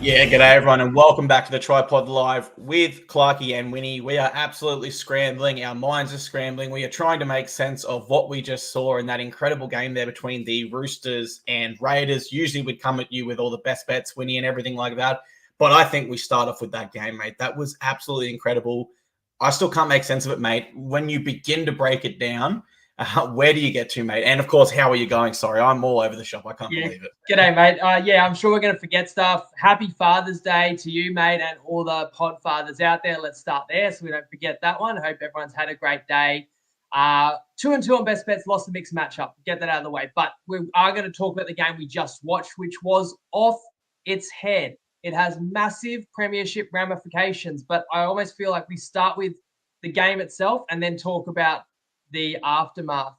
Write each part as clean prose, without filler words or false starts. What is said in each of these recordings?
Yeah, g'day everyone, and welcome back to the TryPod Live with Clarkey and Winnie. We are absolutely scrambling. Our minds are scrambling. We are trying to make sense of what we just saw in that incredible game there between the Roosters and Raiders. Usually we'd come at you with all the best bets, Winnie, and everything like that. But I think we start off with that game, mate. That was absolutely incredible. I still can't make sense of it, mate. When you begin to break it down, where do you get to, mate? And of course, how are you going? Sorry, I'm all over the shop. I can't believe it. G'day, mate. I'm sure we're going to forget stuff. Happy Father's Day to you, mate, and all the pod fathers out there. Let's start there so we don't forget that one. Hope everyone's had a great day. 2-2 on best bets, lost the mixed matchup. Get that out of the way. But we are going to talk about the game we just watched, which was off its head. It has massive premiership ramifications, but I almost feel like we start with the game itself and then talk about the aftermath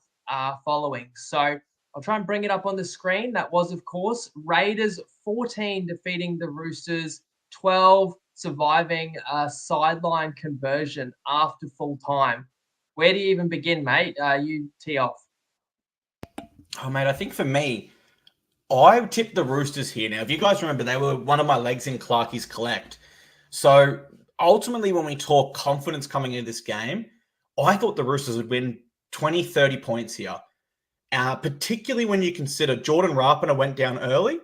following. So I'll try and bring it up on the screen. That was, of course, Raiders 14 defeating the Roosters, 12 surviving a sideline conversion after full time. Where do you even begin, mate? You tee off. Oh, mate, I think for me, I tipped the Roosters here. Now, if you guys remember, they were one of my legs in Clarkey's collect. So ultimately, when we talk confidence coming into this game, I thought the Roosters would win 20, 30 points here, particularly when you consider Jordan Rapana went down early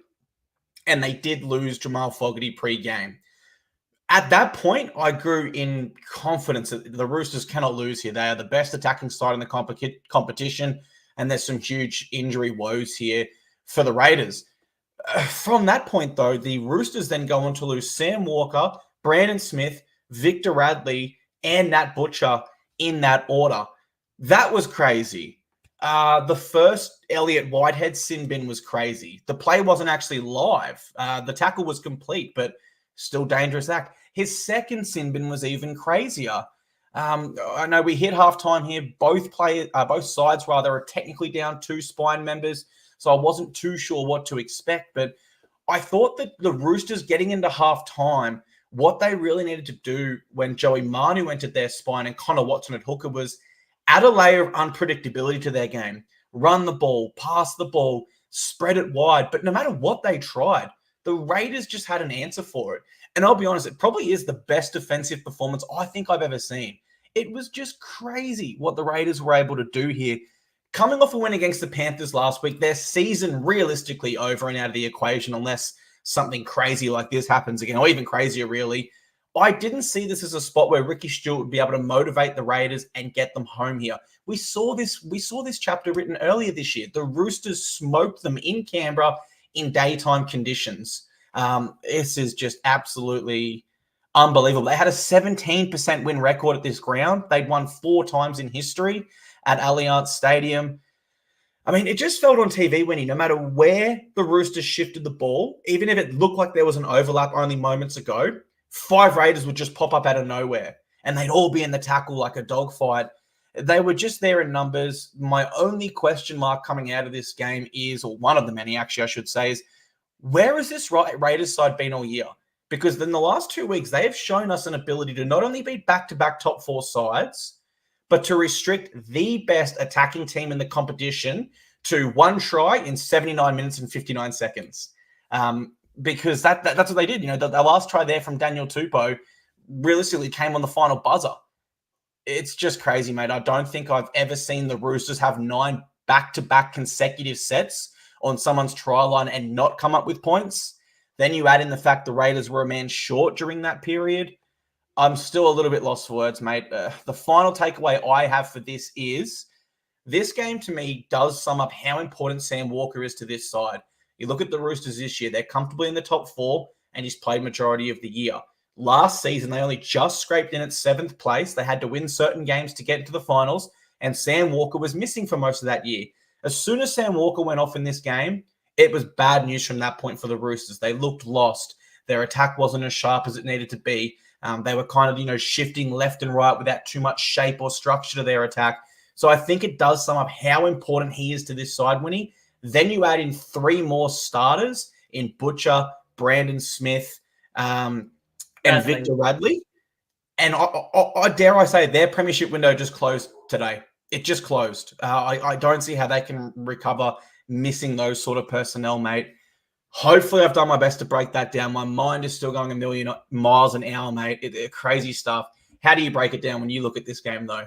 and they did lose Jamal Fogarty pre-game. At that point, I grew in confidence that the Roosters cannot lose here. They are the best attacking side in the competition, and there's some huge injury woes here for the Raiders. From that point, though, the Roosters then go on to lose Sam Walker, Brandon Smith, Victor Radley, and Nat Butcher in that order. That was crazy. The first Elliott Whitehead sin bin was crazy. The play wasn't actually live. The tackle was complete, but still dangerous act. His second sin bin was even crazier. I know we hit halftime here. Both sides are technically down 2 spine members, so I wasn't too sure what to expect. But I thought that the Roosters getting into halftime, what they really needed to do when Joey Manu entered their spine and Connor Watson at hooker was add a layer of unpredictability to their game. Run the ball, pass the ball, spread it wide. But no matter what they tried, the Raiders just had an answer for it. And I'll be honest, it probably is the best defensive performance I think I've ever seen. It was just crazy what the Raiders were able to do here. Coming off a win against the Panthers last week, their season realistically over and out of the equation unless something crazy like this happens again, or even crazier, really. I didn't see this as a spot where Ricky Stewart would be able to motivate the Raiders and get them home here. We saw this chapter written earlier this year. The Roosters smoked them in Canberra in daytime conditions. This is just absolutely unbelievable. They had a 17% win record at this ground. They'd won 4 times in history at Allianz Stadium. I mean, it just felt on TV, Winnie, no matter where the Roosters shifted the ball, even if it looked like there was an overlap only moments ago, 5 Raiders would just pop up out of nowhere and they'd all be in the tackle like a dogfight. They were just there in numbers. My only question mark coming out of this game is, or one of the many actually I should say, is where has this Raiders side been all year? Because in the last 2 weeks, they have shown us an ability to not only beat back-to-back top 4 sides, but to restrict the best attacking team in the competition to 1 try in 79 minutes and 59 seconds. Because that's what they did. You know, the last try there from Daniel Tupou realistically came on the final buzzer. It's just crazy, mate. I don't think I've ever seen the Roosters have 9 back-to-back consecutive sets on someone's try line and not come up with points. Then you add in the fact the Raiders were a man short during that period. I'm still a little bit lost for words, mate. The final takeaway I have for this is this game to me does sum up how important Sam Walker is to this side. You look at the Roosters this year, they're comfortably in the top 4 and he's played majority of the year. Last season, they only just scraped in at 7th place. They had to win certain games to get into the finals, and Sam Walker was missing for most of that year. As soon as Sam Walker went off in this game, it was bad news from that point for the Roosters. They looked lost. Their attack wasn't as sharp as it needed to be. They were kind of, shifting left and right without too much shape or structure to their attack. So I think it does sum up how important he is to this side, Winnie. Then you add in 3 more starters in Butcher, Brandon Smith, and Victor Radley. And I dare I say their premiership window just closed today. It just closed. I don't see how they can recover missing those sort of personnel, mate. Hopefully, I've done my best to break that down. My mind is still going a million miles an hour, mate. Crazy stuff. How do you break it down when you look at this game, though?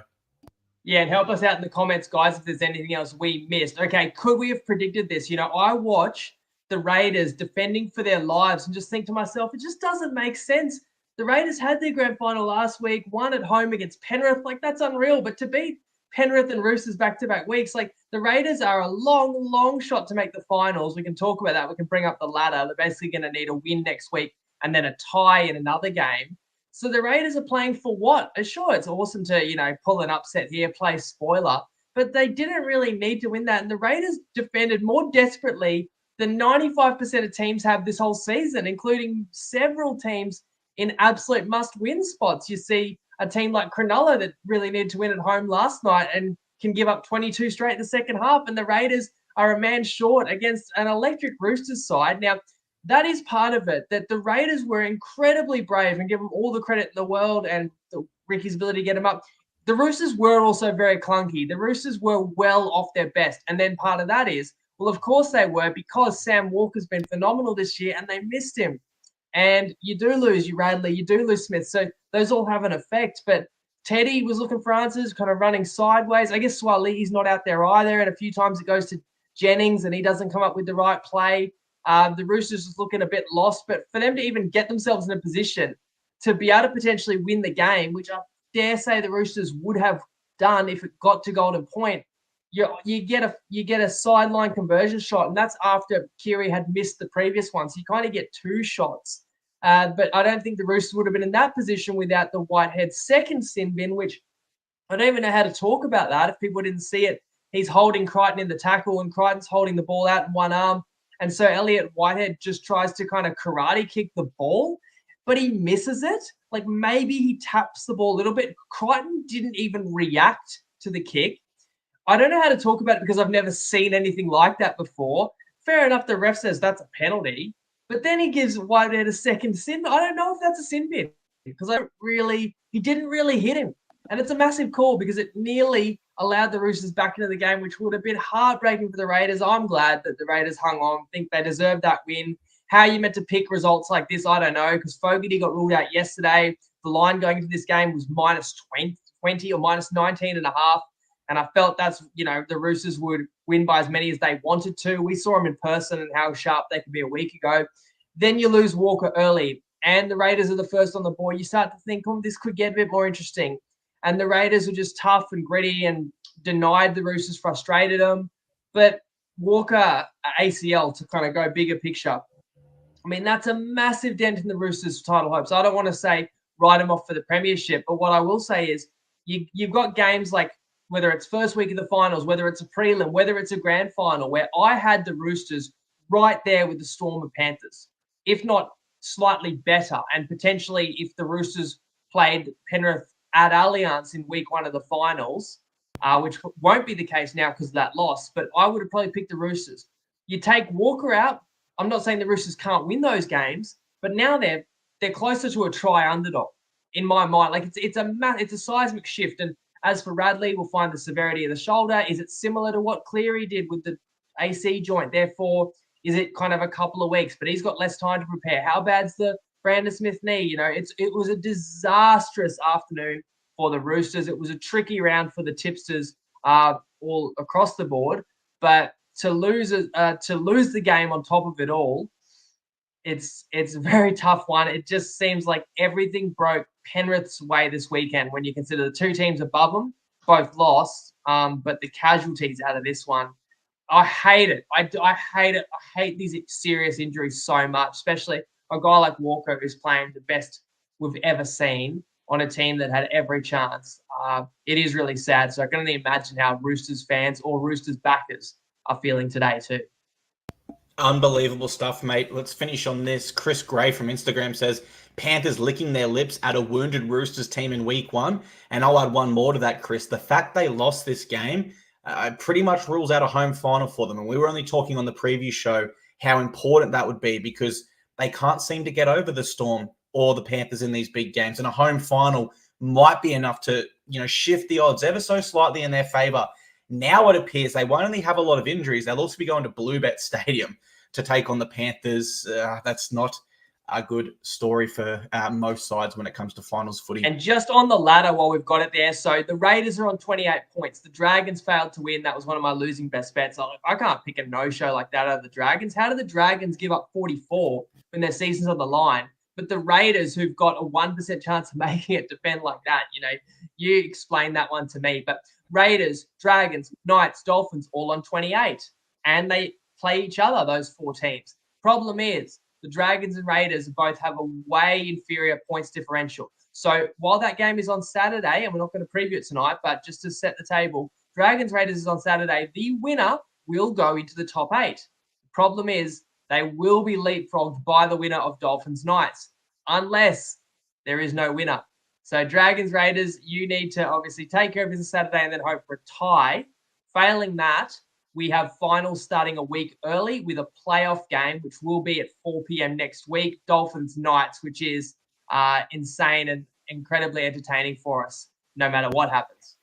Yeah, and help us out in the comments, guys, if there's anything else we missed. Okay, could we have predicted this? I watch the Raiders defending for their lives and just think to myself, it just doesn't make sense. The Raiders had their grand final last week, won at home against Penrith. Like, that's unreal. But to beat Penrith and Roosters back-to-back weeks, like, the Raiders are a long, long shot to make the finals. We can talk about that. We can bring up the ladder. They're basically going to need a win next week and then a tie in another game. So the Raiders are playing for what? Sure, it's awesome to, pull an upset here, play spoiler, but they didn't really need to win that. And the Raiders defended more desperately than 95% of teams have this whole season, including several teams in absolute must-win spots. You see a team like Cronulla that really needed to win at home last night and can give up 22 straight in the second half. And the Raiders are a man short against an electric Roosters side. Now, that is part of it, that the Raiders were incredibly brave, and give them all the credit in the world and Ricky's ability to get them up. The Roosters were also very clunky. The Roosters were well off their best. And then part of that is, well, of course they were, because Sam Walker's been phenomenal this year and they missed him. And you do lose you Radley, you do lose Smith. So those all have an effect. But Teddy was looking for answers, kind of running sideways. I guess Swali's not out there either. And a few times it goes to Jennings and he doesn't come up with the right play. The Roosters was looking a bit lost, but for them to even get themselves in a position to be able to potentially win the game, which I dare say the Roosters would have done if it got to Golden Point, you get a sideline conversion shot, and that's after Keary had missed the previous one. So you kind of get two shots. But I don't think the Roosters would have been in that position without the Whitehead second sin bin, which I don't even know how to talk about that. If people didn't see it, he's holding Crichton in the tackle, and Crichton's holding the ball out in one arm. And so Elliot Whitehead just tries to kind of karate kick the ball, but he misses it. Like, maybe he taps the ball a little bit. Crichton didn't even react to the kick. I don't know how to talk about it because I've never seen anything like that before. Fair enough, the ref says that's a penalty, but then he gives Whitehead a second sin. I don't know if that's a sin bin because he didn't really hit him. And it's a massive call because it nearly allowed the Roosters back into the game, which would have been heartbreaking for the Raiders. I'm glad that the Raiders hung on. I think they deserved that win. How you meant to pick results like this, I don't know, because Fogarty got ruled out yesterday. The line going into this game was minus 20 or minus 19 and a half. And I felt that's, the Roosters would win by as many as they wanted to. We saw them in person and how sharp they could be a week ago. Then you lose Walker early and the Raiders are the first on the board. You start to think, this could get a bit more interesting. And the Raiders were just tough and gritty and denied the Roosters, frustrated them. But Walker, ACL, to kind of go bigger picture, that's a massive dent in the Roosters' title hopes. I don't want to say write them off for the premiership, but what I will say is you've got games like, whether it's first week of the finals, whether it's a prelim, whether it's a grand final, where I had the Roosters right there with the Storm of Panthers, if not slightly better. And potentially if the Roosters played Penrith at Allianz in week one of the finals, which won't be the case now because of that loss, but I would have probably picked the Roosters. You take Walker out. I'm not saying the Roosters can't win those games, but now they're closer to a try underdog in my mind. Like it's a seismic shift. And as for Radley, we'll find the severity of the shoulder. Is it similar to what Cleary did with the AC joint? Therefore, is it kind of a couple of weeks? But he's got less time to prepare. How bad's the Brandon Smith knee? It was a disastrous afternoon for the Roosters. It was a tricky round for the tipsters all across the board. But to lose the game on top of it all, it's a very tough one. It just seems like everything broke Penrith's way this weekend when you consider the two teams above them both lost, but the casualties out of this one, I hate it. I hate it. I hate these serious injuries so much, especially a guy like Walker who's playing the best we've ever seen on a team that had every chance. It is really sad. So I can only imagine how Roosters fans or Roosters backers are feeling today too. Unbelievable stuff, mate. Let's finish on this. Chris Gray from Instagram says, Panthers licking their lips at a wounded Roosters team in week one. And I'll add one more to that, Chris. The fact they lost this game pretty much rules out a home final for them. And we were only talking on the preview show how important that would be because they can't seem to get over the Storm or the Panthers in these big games. And a home final might be enough to, shift the odds ever so slightly in their favor. Now it appears they won't only have a lot of injuries, they'll also be going to Bluebet Stadium. to take on the Panthers. That's not a good story for most sides when it comes to finals footy. And just on the ladder while we've got it there, so the Raiders are on 28 points. The Dragons failed to win. That was one of my losing best bets. I can't pick a no-show like that out of the Dragons. How do the Dragons give up 44 when their season's on the line? But the Raiders, who've got a 1% chance of making it, defend like that. You explain that one to me. But Raiders, Dragons, Knights, Dolphins, all on 28. And they play each other, those four teams. Problem is, the Dragons and Raiders both have a way inferior points differential. So while that game is on Saturday, and we're not going to preview it tonight, but just to set the table, Dragons Raiders is on Saturday. The winner will go into the top 8. The problem is they will be leapfrogged by the winner of Dolphins Knights, unless there is no winner. So Dragons Raiders, you need to obviously take care of business Saturday and then hope for a tie. Failing that, we have finals starting a week early with a playoff game, which will be at 4 p.m. next week. Dolphins Knights, which is insane and incredibly entertaining for us, no matter what happens.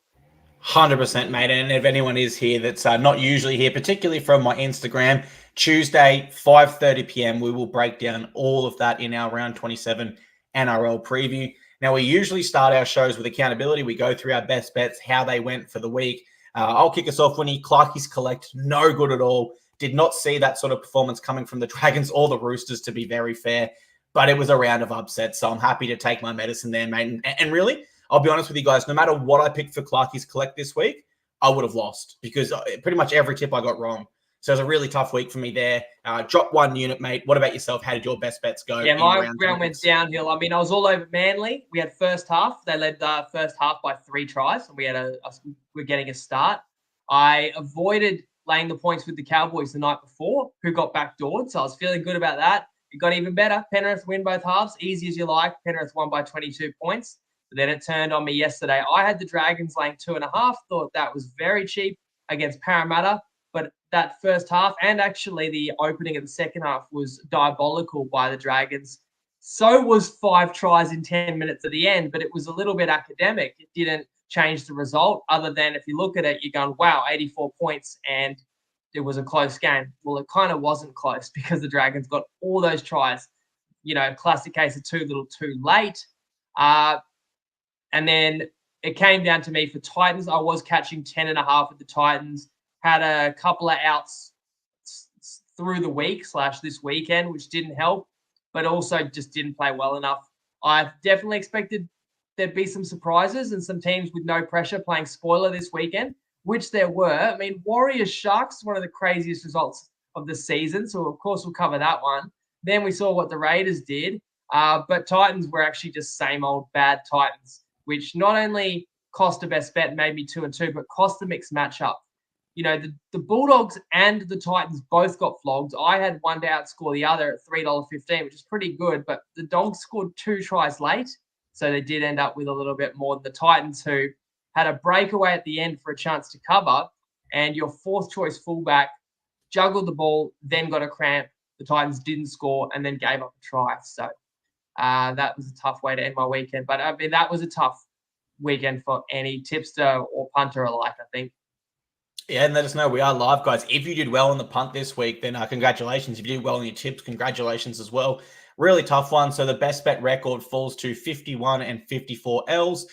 100%, mate. And if anyone is here that's not usually here, particularly from my Instagram, Tuesday, 5:30 p.m., we will break down all of that in our round 27 NRL preview. Now, we usually start our shows with accountability. We go through our best bets, how they went for the week. I'll kick us off, Winnie. Clarkey's collect, no good at all. Did not see that sort of performance coming from the Dragons or the Roosters, to be very fair. But it was a round of upsets, so I'm happy to take my medicine there, mate. And really, I'll be honest with you guys, no matter what I picked for Clarkey's collect this week, I would have lost because pretty much every tip I got wrong. So it was a really tough week for me there. Dropped 1 unit, mate. What about yourself? How did your best bets go? Yeah, my round went downhill. I mean, I was all over Manly. We had first half. They led the first half by 3 tries, and we're getting a start. I avoided laying the points with the Cowboys the night before, who got backdoored. So I was feeling good about that. It got even better. Penrith win both halves, easy as you like. Penrith won by 22 points. But then it turned on me yesterday. I had the Dragons laying 2.5. Thought that was very cheap against Parramatta. But that first half and actually the opening of the second half was diabolical by the Dragons. So was 5 tries in 10 minutes at the end, but it was a little bit academic. It didn't change the result other than if you look at it, you're going, wow, 84 points and it was a close game. Well, it kind of wasn't close because the Dragons got all those tries. Classic case of too little too late. And then it came down to me for Titans. I was catching 10.5 at the Titans. Had a couple of outs through the week / this weekend, which didn't help, but also just didn't play well enough. I definitely expected there'd be some surprises and some teams with no pressure playing spoiler this weekend, which there were. I mean, Warriors Sharks, one of the craziest results of the season. So, of course, we'll cover that one. Then we saw what the Raiders did. But Titans were actually just same old bad Titans, which not only cost a best bet, made me 2-2, but cost a mixed matchup. The Bulldogs and the Titans both got flogged. I had one to outscore the other at $3.15, which is pretty good, but the Dogs scored 2 tries late, so they did end up with a little bit more than the Titans, who had a breakaway at the end for a chance to cover, and your 4th choice fullback juggled the ball, then got a cramp. The Titans didn't score and then gave up a try. So that was a tough way to end my weekend. But, I mean, that was a tough weekend for any tipster or punter alike, I think. Yeah, and let us know. We are live, guys. If you did well on the punt this week, then congratulations. If you did well on your tips, congratulations as well. Really tough one. So the best bet record falls to 51 and 54 Ls.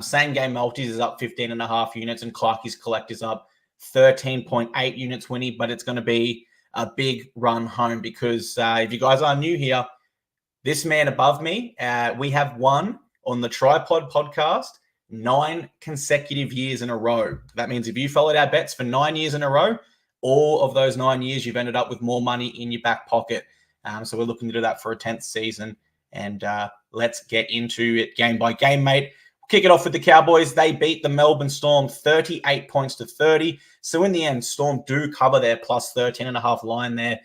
Same game multis is up 15.5 units, and Clarkey's collect is up 13.8 units, Winnie. But it's going to be a big run home because if you guys are new here, this man above me, we have won on the TryPod podcast 9 consecutive years in a row. That means if you followed our bets for 9 years in a row, all of those 9 years, you've ended up with more money in your back pocket. So we're looking to do that for a 10th season. And let's get into it game by game, mate. Kick it off with the Cowboys. They beat the Melbourne Storm 38 points to 30. So in the end, Storm do cover their plus 13.5 line there.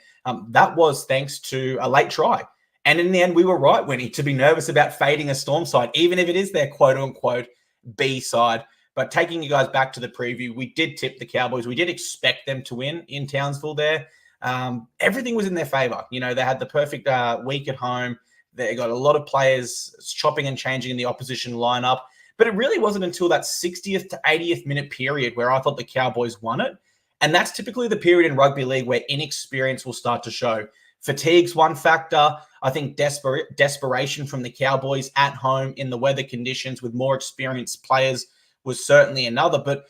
That was thanks to a late try. And in the end, we were right, Winnie, to be nervous about fading a Storm side, even if it is their quote-unquote B side. But taking you guys back to the preview, we did tip the Cowboys. We did expect them to win in Townsville there. Everything was in their favor. They had the perfect week at home. They got a lot of players chopping and changing in the opposition lineup. But it really wasn't until that 60th to 80th minute period where I thought the Cowboys won it. And that's typically the period in rugby league where inexperience will start to show. Fatigue's one factor. I think desperation from the Cowboys at home in the weather conditions with more experienced players was certainly another. But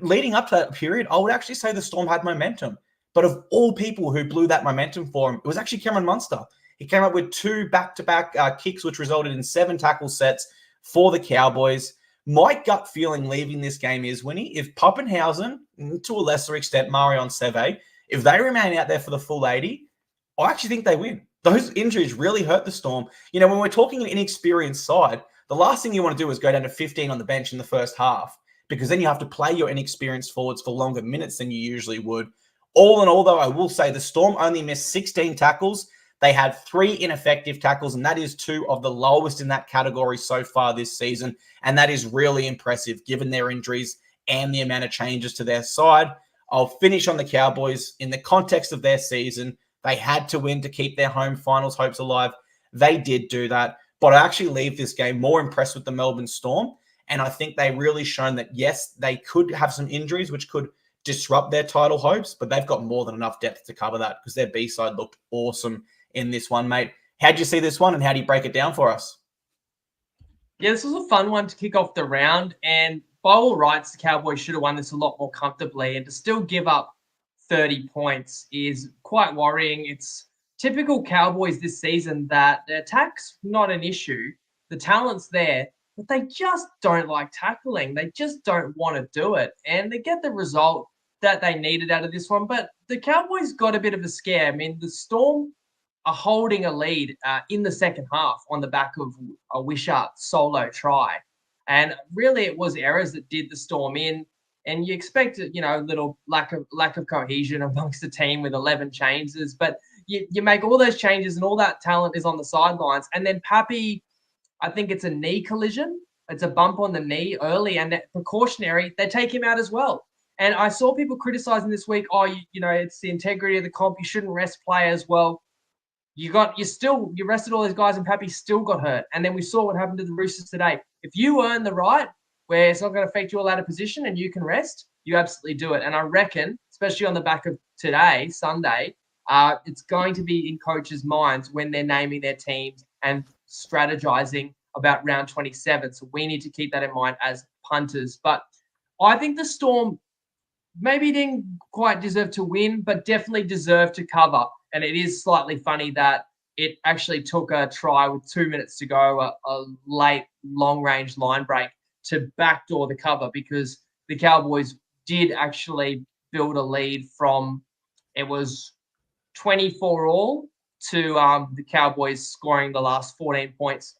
leading up to that period, I would actually say the Storm had momentum. But of all people who blew that momentum for him, it was actually Cameron Munster. He came up with 2 back-to-back kicks, which resulted in 7 tackle sets for the Cowboys. My gut feeling leaving this game is, Winnie, if Pappenhausen, to a lesser extent, Marion Seve, if they remain out there for the full 80, I actually think they win. Those injuries really hurt the Storm. You know, when we're talking an inexperienced side, the last thing you want to do is go down to 15 on the bench in the first half, because then you have to play your inexperienced forwards for longer minutes than you usually would. All in all, though, I will say the Storm only missed 16 tackles. They had 3 ineffective tackles, and that is 2 of the lowest in that category so far this season. And that is really impressive given their injuries and the amount of changes to their side. I'll finish on the Cowboys. In the context of their season, they had to win to keep their home finals hopes alive. They did do that. But I actually leave this game more impressed with the Melbourne Storm. And I think they really shown that, yes, they could have some injuries, which could disrupt their title hopes, but they've got more than enough depth to cover that because their B-side looked awesome in this one, mate. How'd you see this one, and how do you break it down for us? Yeah, this was a fun one to kick off the round, and by all rights, the Cowboys should have won this a lot more comfortably, and to still give up 30 points is quite worrying. It's typical Cowboys this season that the attack's not an issue. The talent's there, but they just don't like tackling. They just don't want to do it, and they get the result that they needed out of this one. But the Cowboys got a bit of a scare. I mean, the Storm are holding a lead in the second half on the back of a Wishart solo try. And really, it was errors that did the Storm in. And you expect, you know, a little lack of cohesion amongst the team with 11 changes. But you make all those changes and all that talent is on the sidelines. And then Pappy, I think it's a knee collision. It's a bump on the knee early and precautionary. They take him out as well. And I saw people criticizing this week, you know, it's the integrity of the comp. You shouldn't rest players. Well, you rested all those guys and Pappy still got hurt. And then we saw what happened to the Roosters today. If you earn the right where it's not going to affect you all out of position and you can rest, you absolutely do it. And I reckon, especially on the back of today, Sunday, it's going to be in coaches' minds when they're naming their teams and strategizing about round 27. So we need to keep that in mind as punters. But I think the Storm maybe didn't quite deserve to win, but definitely deserved to cover. And it is slightly funny that it actually took a try with 2 minutes to go, a late long-range line break to backdoor the cover, because the Cowboys did actually build a lead from, it was 24 all to the Cowboys scoring the last 14 points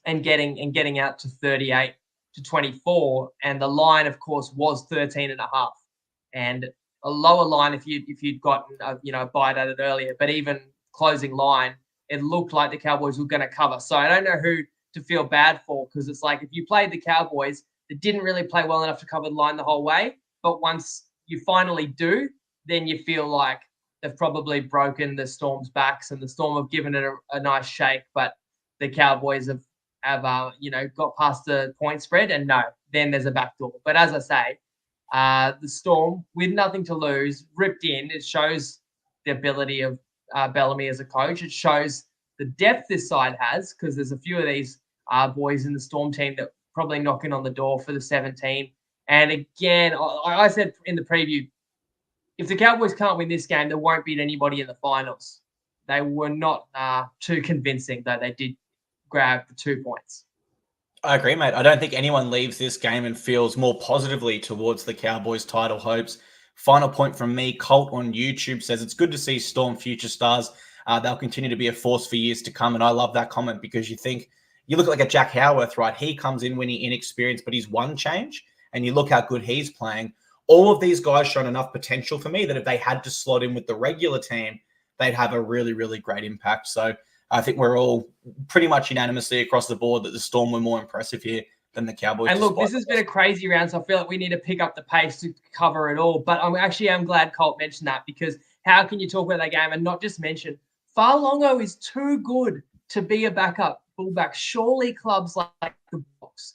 and getting out to 38 to 24. And the line, of course, was 13 and a half. And a lower line if you'd gotten a bite at it earlier, but even closing line, it looked like the Cowboys were going to cover. So I don't know who to feel bad for, because it's like if you played the Cowboys, they didn't really play well enough to cover the line the whole way. But once you finally do, then you feel like they've probably broken the Storm's backs, and the Storm have given it a nice shake. But the Cowboys have got past the point spread, and no, then there's a backdoor. But as I say, the Storm, with nothing to lose, ripped in. It shows the ability of Bellamy as a coach. It shows the depth this side has, because there's a few of these boys in the Storm team that probably knocking on the door for the 17. And again, I said in the preview, if the Cowboys can't win this game, they won't beat anybody in the finals. They were not too convincing, though they did grab the 2 points. I agree, mate. I don't think anyone leaves this game and feels more positively towards the Cowboys' title hopes. Final point from me, Colt on YouTube says, it's good to see Storm future stars. They'll continue to be a force for years to come. And I love that comment, because you look like a Jack Howarth, right? He comes in when he's inexperienced, but he's one change. And you look how good he's playing. All of these guys shown enough potential for me that if they had to slot in with the regular team, they'd have a really, really great impact. So I think we're all pretty much unanimously across the board that the Storm were more impressive here than the Cowboys. And look, this has been a crazy round, so I feel like we need to pick up the pace to cover it all. But I'm glad Colt mentioned that, because how can you talk about that game and not just mention Farlongo is too good to be a backup fullback? Surely clubs like the Box,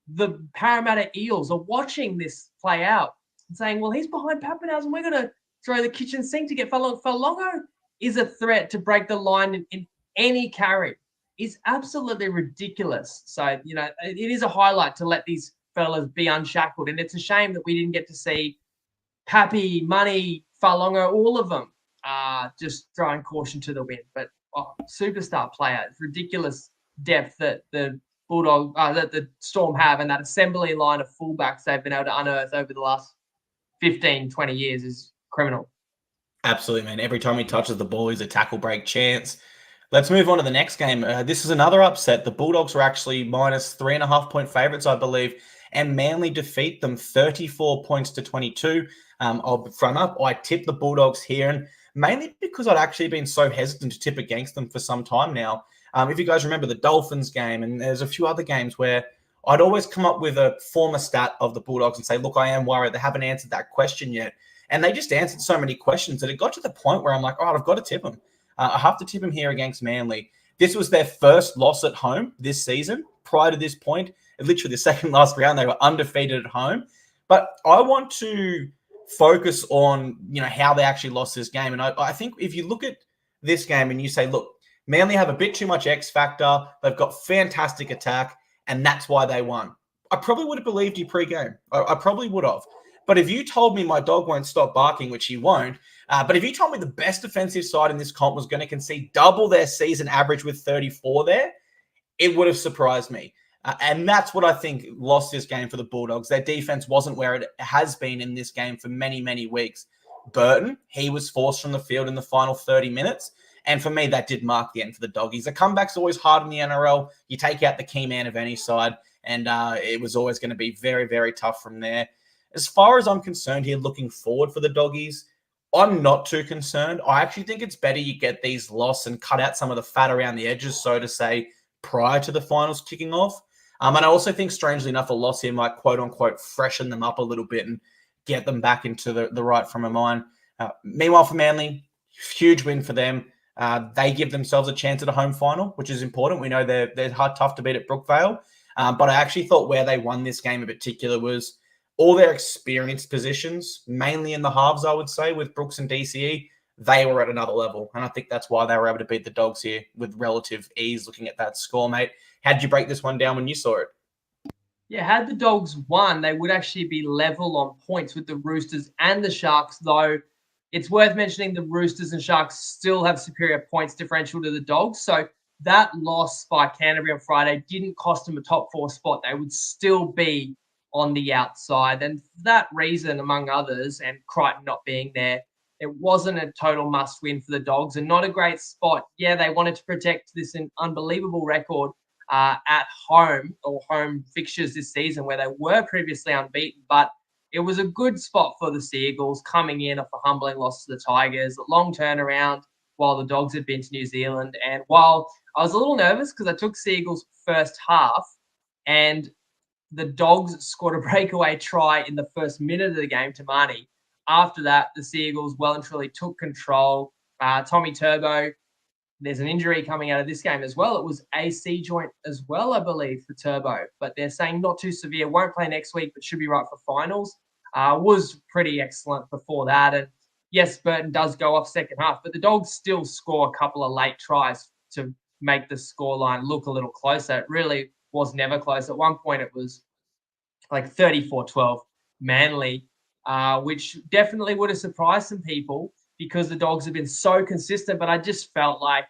the Parramatta Eels are watching this play out. and saying, well, he's behind Pappenhausen. We're going to throw the kitchen sink to get Furlongo. Furlongo is a threat to break the line in any carry. Is absolutely ridiculous. So, it is a highlight to let these fellas be unshackled. And it's a shame that we didn't get to see Pappy, Money, Furlongo, all of them just throwing caution to the wind. But superstar player, it's ridiculous depth that the that the Storm have, and that assembly line of fullbacks they've been able to unearth over the last 15, 20 years is criminal. Absolutely, man. Every time he touches the ball, he's a tackle break chance. Let's move on to the next game. This is another upset. The Bulldogs were actually minus 3.5-point favourites, I believe, and Manly defeat them 34 points to 22. I'll front up. I tipped the Bulldogs here, and mainly because I'd actually been so hesitant to tip against them for some time now. If you guys remember the Dolphins game, and there's a few other games where I'd always come up with a former stat of the Bulldogs and say, look, I am worried. They haven't answered that question yet. And they just answered so many questions that it got to the point where I'm like, I've got to tip them. I have to tip them here against Manly. This was their first loss at home this season. Prior to this point, literally the second last round, they were undefeated at home. But I want to focus on, how they actually lost this game. And I think if you look at this game and you say, look, Manly have a bit too much X factor. They've got fantastic attack, and that's why they won. I probably would have believed you pre-game. I probably would have. But if you told me my dog won't stop barking, which he won't, but if you told me the best defensive side in this comp was going to concede double their season average with 34 there, it would have surprised me. And that's what I think lost this game for the Bulldogs. Their defense wasn't where it has been in this game for many, many weeks. Burton, he was forced from the field in the final 30 minutes. And for me, that did mark the end for the Doggies. The comeback's always hard in the NRL. You take out the key man of any side, and it was always going to be very, very tough from there. As far as I'm concerned here, looking forward for the Doggies, I'm not too concerned. I actually think it's better you get these loss and cut out some of the fat around the edges, so to say, prior to the finals kicking off. And I also think, strangely enough, a loss here might, quote-unquote, freshen them up a little bit and get them back into the right frame of mind. Meanwhile, for Manly, huge win for them. They give themselves a chance at a home final, which is important. We know they're hard, tough to beat at Brookvale. But I actually thought where they won this game in particular was all their experienced positions, mainly in the halves, I would say, with Brooks and DCE, they were at another level. And I think that's why they were able to beat the Dogs here with relative ease, looking at that score, mate. How'd you break this one down when you saw it? Yeah, had the Dogs won, they would actually be level on points with the Roosters and the Sharks, though it's worth mentioning the Roosters and Sharks still have superior points differential to the Dogs. So that loss by Canterbury on Friday didn't cost them a top 4 spot. They would still be on the outside. And for that reason, among others, and Crichton not being there, it wasn't a total must win for the Dogs and not a great spot. Yeah, they wanted to protect this unbelievable record at home or home fixtures this season where they were previously unbeaten, but it was a good spot for the Seagulls coming in off a humbling loss to the Tigers, a long turnaround while the Dogs had been to New Zealand. And while I was a little nervous because I took Seagulls first half and the Dogs scored a breakaway try in the first minute of the game to Marnie. After that, the Seagulls well and truly took control. Tommy Turbo, there's an injury coming out of this game as well. It was AC joint as well, I believe, for Turbo. But they're saying not too severe. Won't play next week, but should be right for finals. Was pretty excellent before that. And yes, Burton does go off second half, but the Dogs still score a couple of late tries to make the scoreline look a little closer. It really was never close. At one point, it was like 34-12 Manly, which definitely would have surprised some people because the Dogs have been so consistent. But I just felt like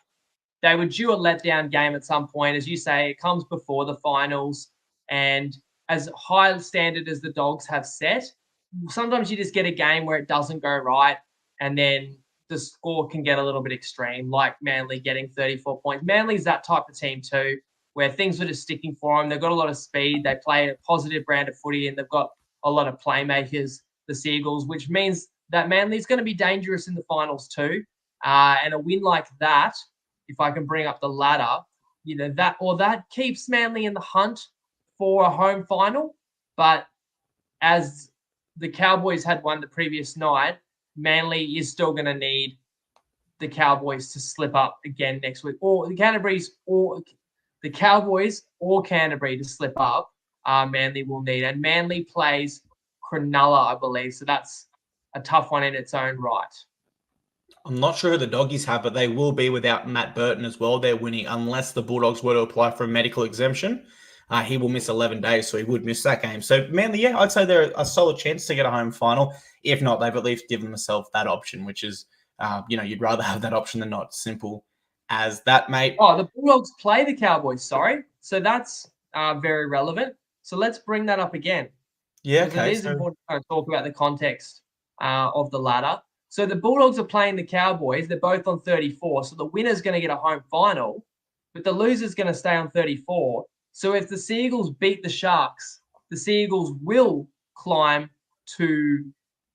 they were due a letdown game at some point. As you say, it comes before the finals. And as high standard as the Dogs have set, sometimes you just get a game where it doesn't go right and then the score can get a little bit extreme, like Manly getting 34 points. Manly's that type of team too, where things are just sticking for them. They've got a lot of speed. They play a positive brand of footy and they've got a lot of playmakers, the Seagulls, which means that Manly's going to be dangerous in the finals too. And a win like that, if I can bring up the ladder, that keeps Manly in the hunt for a home final. But as the Cowboys had won the previous night, Manly is still going to need the Cowboys to slip up again next week, or the Cowboys or Canterbury to slip up. Manly will need, and Manly plays Cronulla, I believe. So that's a tough one in its own right. I'm not sure who the Doggies have, but they will be without Matt Burton as well. They're winning unless the Bulldogs were to apply for a medical exemption. He will miss 11 days, so he would miss that game. So, Manly, yeah, I'd say they're a solid chance to get a home final. If not, they've at least given themselves that option, which is, you'd rather have that option than not. Simple as that, mate. Oh, the Bulldogs play the Cowboys, sorry. So that's very relevant. So let's bring that up again. Yeah, because it is important to talk about the context of the ladder. So the Bulldogs are playing the Cowboys. They're both on 34. So the winner's going to get a home final, but the loser's going to stay on 34. So if the Seagulls beat the Sharks, the Seagulls will climb to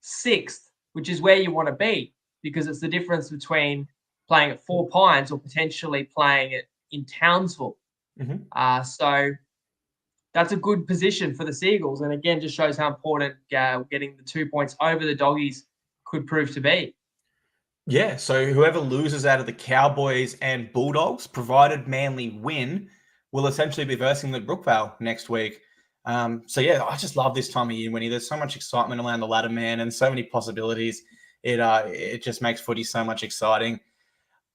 6th, which is where you want to be because it's the difference between playing at Four Pines or potentially playing it in Townsville. Mm-hmm. So that's a good position for the Seagulls. And again, just shows how important getting the 2 points over the Doggies could prove to be. Yeah, so whoever loses out of the Cowboys and Bulldogs, provided Manly win, will essentially be versing the Brookvale next week. So yeah, I just love this time of year, Winnie. There's so much excitement around the ladder, man, and so many possibilities. It just makes footy so much exciting.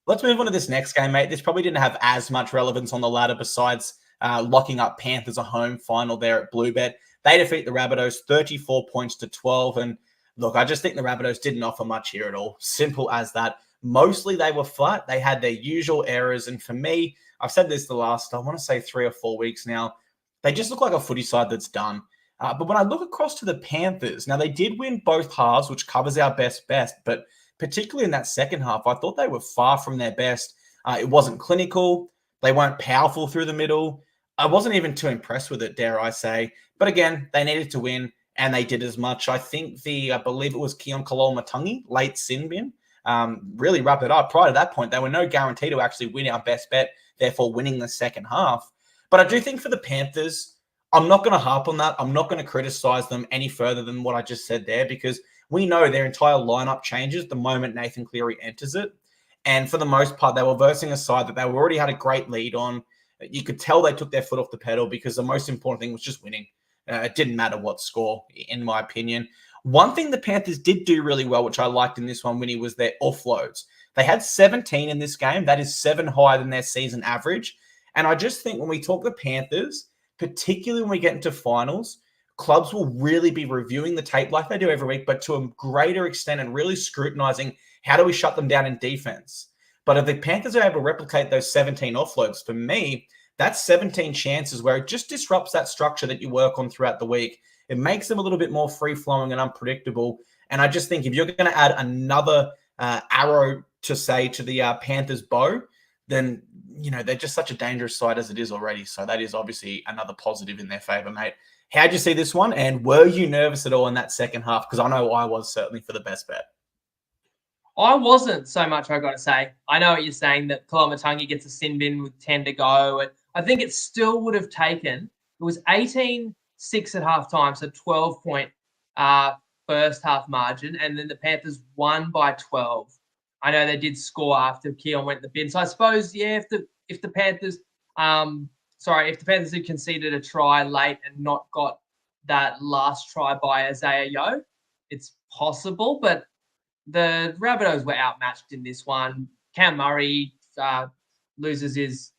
Let's move on to this next game, mate. This probably didn't have as much relevance on the ladder besides locking up Panthers a home final there at Bluebet. They defeat the Rabbitohs 34 points to 12. And look, I just think the Rabbitohs didn't offer much here at all. Simple as that. Mostly they were flat. They had their usual errors. And for me, I've said this the last, I want to say 3 or 4 weeks now, they just look like a footy side that's done. But when I look across to the Panthers, now they did win both halves, which covers our best, but particularly in that second half, I thought they were far from their best. It wasn't clinical. They weren't powerful through the middle. I wasn't even too impressed with it, dare I say. But again, they needed to win, and they did as much. I think I believe it was Keon Kalol-Matangi, late sin bin, really wrapped it up. Prior to that point, they were no guarantee to actually win our best bet, therefore winning the second half. But I do think for the Panthers, I'm not going to harp on that. I'm not going to criticize them any further than what I just said there because we know their entire lineup changes the moment Nathan Cleary enters it. And for the most part, they were versing a side that they already had a great lead on. You could tell they took their foot off the pedal because the most important thing was just winning. It didn't matter what score, in my opinion. One thing the Panthers did do really well, which I liked in this one, Winnie, was their offloads. They had 17 in this game. That is 7 higher than their season average. And I just think when we talk the Panthers, particularly when we get into finals, clubs will really be reviewing the tape like they do every week, but to a greater extent and really scrutinizing how do we shut them down in defense. But if the Panthers are able to replicate those 17 offloads, for me, that's 17 chances where it just disrupts that structure that you work on throughout the week. It makes them a little bit more free-flowing and unpredictable. And I just think if you're going to add another arrow to the Panthers' bow, then, they're just such a dangerous side as it is already. So that is obviously another positive in their favor, mate. How'd you see this one? And were you nervous at all in that second half? Because I know I was certainly for the best bet. I wasn't so much, I got to say. I know what you're saying, that Kalamatangi gets a sin bin with 10 to go. And I think it still would have taken, it was 18-6 at halftime, so 12-point first half margin. And then the Panthers won by 12. I know they did score after Keon went in the bin. So I suppose, yeah, if the Panthers had conceded a try late and not got that last try by Isaiah Yeo, it's possible. But the Rabbitohs were outmatched in this one. Cam Murray loses his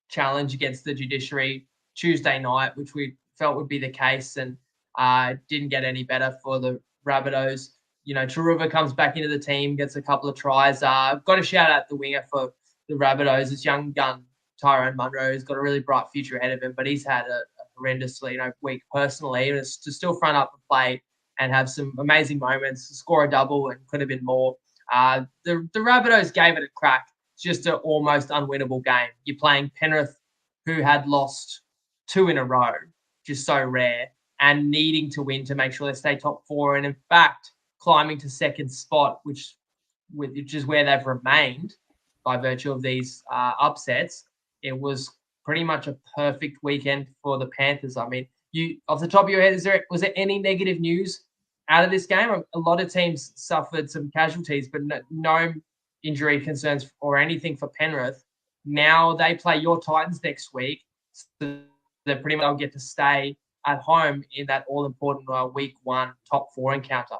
challenge against the judiciary Tuesday night, which we felt would be the case, and didn't get any better for the Rabbitohs. Taruva comes back into the team, gets a couple of tries. Got to shout out the winger for the Rabbitohs. This young gun, Tyrone Munro, has got a really bright future ahead of him, but he's had a horrendous week personally. And it's to still front up the play and have some amazing moments, score a double, and could have been more. The Rabbitohs gave it a crack. It's just an almost unwinnable game. You're playing Penrith, who had lost 2 in a row, which is so rare, and needing to win to make sure they stay top 4. And in fact, climbing to second spot, which is where they've remained by virtue of these upsets. It was pretty much a perfect weekend for the Panthers. I mean, you off the top of your head, was there any negative news out of this game? A lot of teams suffered some casualties, but no injury concerns or anything for Penrith. Now they play your Titans next week, so they're pretty much they'll get to stay at home in that all-important week 1 top 4 encounter.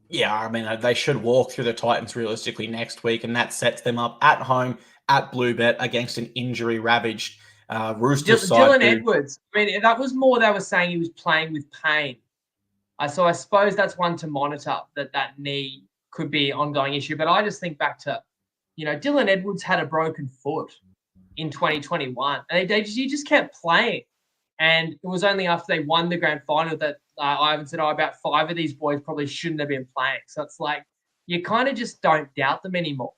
Yeah, I mean, they should walk through the Titans realistically next week, and that sets them up at home at Bluebet against an injury-ravaged Roosters side. Dylan Edwards, I mean, that was more they were saying he was playing with pain. So I suppose that's one to monitor, that knee could be an ongoing issue. But I just think back to, Dylan Edwards had a broken foot in 2021, and he just kept playing. And it was only after they won the grand final that Ivan said, about 5 of these boys probably shouldn't have been playing. So it's like you kind of just don't doubt them anymore,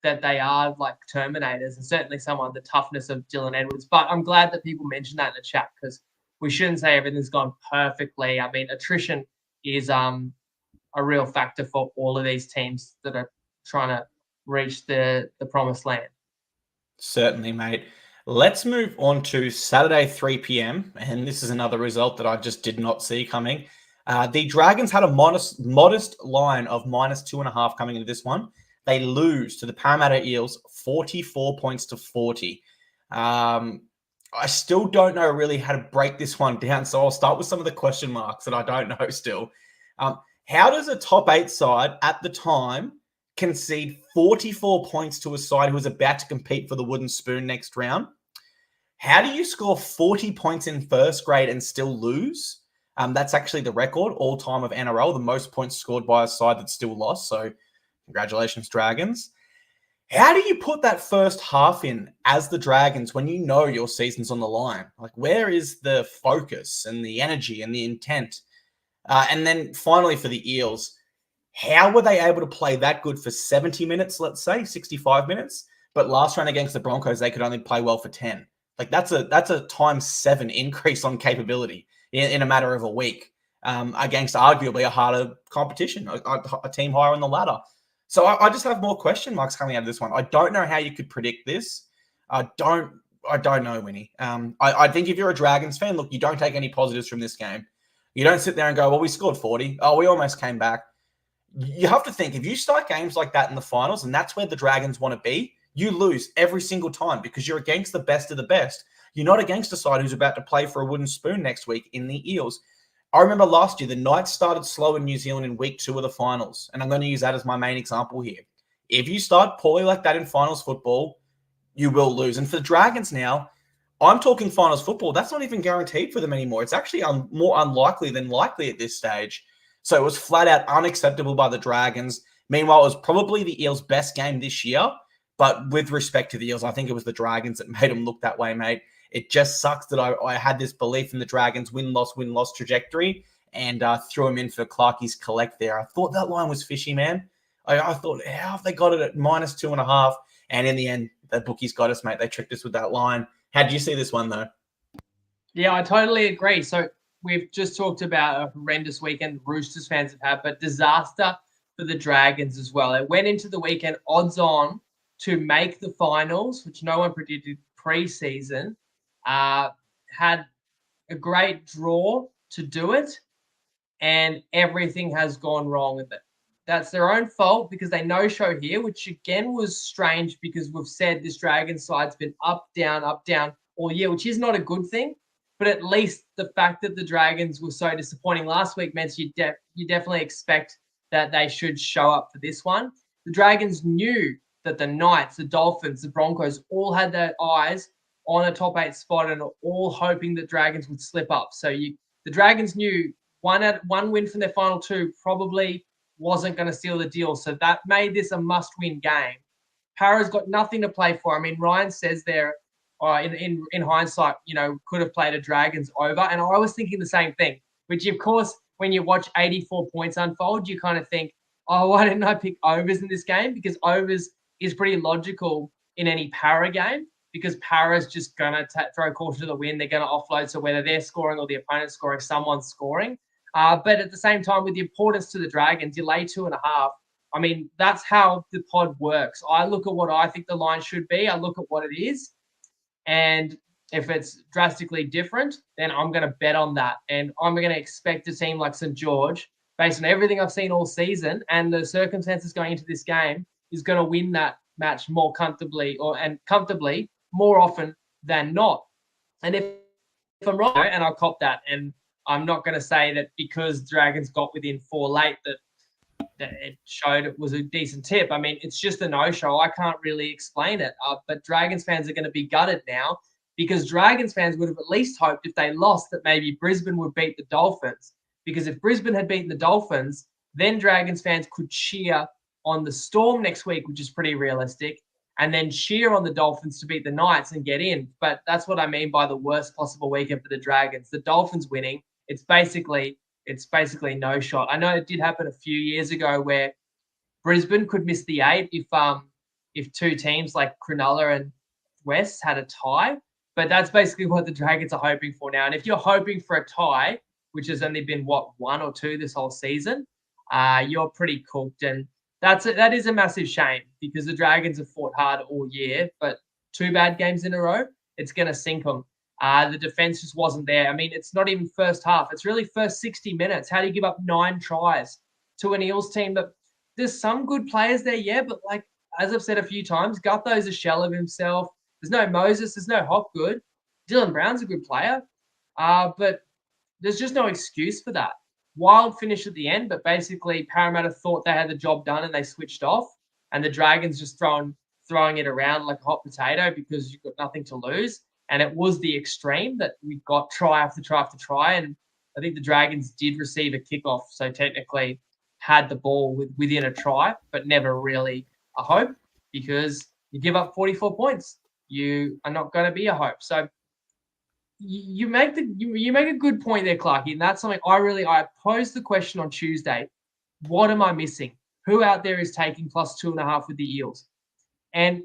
that they are like Terminators, and certainly the toughness of Dylan Edwards. But I'm glad that people mentioned that in the chat, because we shouldn't say everything's gone perfectly. I mean, attrition is a real factor for all of these teams that are trying to reach the promised land. Certainly, mate. Let's move on to Saturday, 3 p.m. And this is another result that I just did not see coming. The Dragons had a modest line of -2.5 coming into this one. They lose to the Parramatta Eels 44 points to 40. I still don't know really how to break this one down, so I'll start with some of the question marks that I don't know still. How does a top 8 side at the time concede 44 points to a side who was about to compete for the wooden spoon next round? How do you score 40 points in first grade and still lose? That's actually the record all-time of NRL, the most points scored by a side that still lost. So congratulations, Dragons. How do you put that first half in as the Dragons when you know your season's on the line? Like, where is the focus and the energy and the intent? And then finally for the Eels, how were they able to play that good for 70 minutes, let's say, 65 minutes? But last round against the Broncos, they could only play well for 10. Like, that's a ×7 increase on capability in a matter of a week against arguably a harder competition, a team higher on the ladder. So I just have more question marks coming out of this one. I don't know how you could predict this. I don't know, Winnie. I think if you're a Dragons fan, look, you don't take any positives from this game. You don't sit there and go, well, we scored 40. Oh, we almost came back. You have to think, if you start games like that in the finals, and that's where the Dragons want to be, you lose every single time because you're against the best of the best. You're not against a side who's about to play for a wooden spoon next week in the Eels. I remember last year, the Knights started slow in New Zealand in week 2 of the finals, and I'm going to use that as my main example here. If you start poorly like that in finals football, you will lose. And for the Dragons now, I'm talking finals football. That's not even guaranteed for them anymore. It's actually more unlikely than likely at this stage. So it was flat out unacceptable by the Dragons. Meanwhile, it was probably the Eels' best game this year. But with respect to the Eels, I think it was the Dragons that made them look that way, mate. It just sucks that I had this belief in the Dragons' win-loss trajectory and threw them in for Clarkey's collect there. I thought that line was fishy, man. I thought, how have they got it at -2.5? And in the end, the bookies got us, mate. They tricked us with that line. How did you see this one, though? Yeah, I totally agree. So we've just talked about a horrendous weekend Roosters fans have had, but disaster for the Dragons as well. It went into the weekend odds on to make the finals, which no one predicted pre-season. Had a great draw to do it, and everything has gone wrong with it. That's their own fault because they no-show here, which again was strange because we've said this Dragon side's been up, down all year, which is not a good thing. But at least the fact that the Dragons were so disappointing last week means you definitely expect that they should show up for this one. The Dragons knew that the Knights, the Dolphins, the Broncos all had their eyes on a top 8 spot and are all hoping that Dragons would slip up. So the Dragons knew one win from their final 2 probably wasn't going to seal the deal. So that made this a must-win game. Para's got nothing to play for. I mean, Ryan says there, in hindsight, could have played a Dragons over. And I was thinking the same thing, which, of course, when you watch 84 points unfold, you kind of think, oh, why didn't I pick overs in this game? Because overs is pretty logical in any Para game because Para's just going to throw caution to the wind. They're going to offload. So whether they're scoring or the opponent's scoring, someone's scoring. But at the same time, with the importance to the Dragons, you lay 2.5. I mean, that's how the pod works. I look at what I think the line should be. I look at what it is. And if it's drastically different, then I'm going to bet on that. And I'm going to expect a team like St. George, based on everything I've seen all season and the circumstances going into this game, is going to win that match more comfortably more often than not. And if I'm wrong, and I'll cop that. And I'm not going to say that because Dragons got within 4 late that it showed it was a decent tip. I mean, it's just a no-show. I can't really explain it. But Dragons fans are going to be gutted now because Dragons fans would have at least hoped if they lost that maybe Brisbane would beat the Dolphins. Because if Brisbane had beaten the Dolphins, then Dragons fans could cheer on the Storm next week, which is pretty realistic, and then cheer on the Dolphins to beat the Knights and get in. But that's what I mean by the worst possible weekend for the Dragons. The Dolphins winning, it's basically no shot. I know it did happen a few years ago where Brisbane could miss the 8 if 2 teams like Cronulla and West had a tie. But that's basically what the Dragons are hoping for now. And if you're hoping for a tie, which has only been, 1 or 2 this whole season, you're pretty cooked. And that is a massive shame because the Dragons have fought hard all year, but 2 bad games in a row, it's going to sink them. The defense just wasn't there. I mean, it's not even first half. It's really first 60 minutes. How do you give up 9 tries to an Eels team that there's some good players there, yeah, but like, as I've said a few times, Gutho's a shell of himself. There's no Moses. There's no Hopgood. Dylan Brown's a good player, but there's just no excuse for that. Wild finish at the end, but basically Parramatta thought they had the job done and they switched off, and the Dragons just throwing it around like a hot potato because you've got nothing to lose. And it was the extreme that we got try after try after try. And I think the Dragons did receive a kickoff, so technically had the ball within a try, but never really a hope because you give up 44 points. You are not going to be a hope. So you make a good point there, Clarkey, and that's something I posed the question on Tuesday. What am I missing? Who out there is taking plus 2.5 with the Eels? And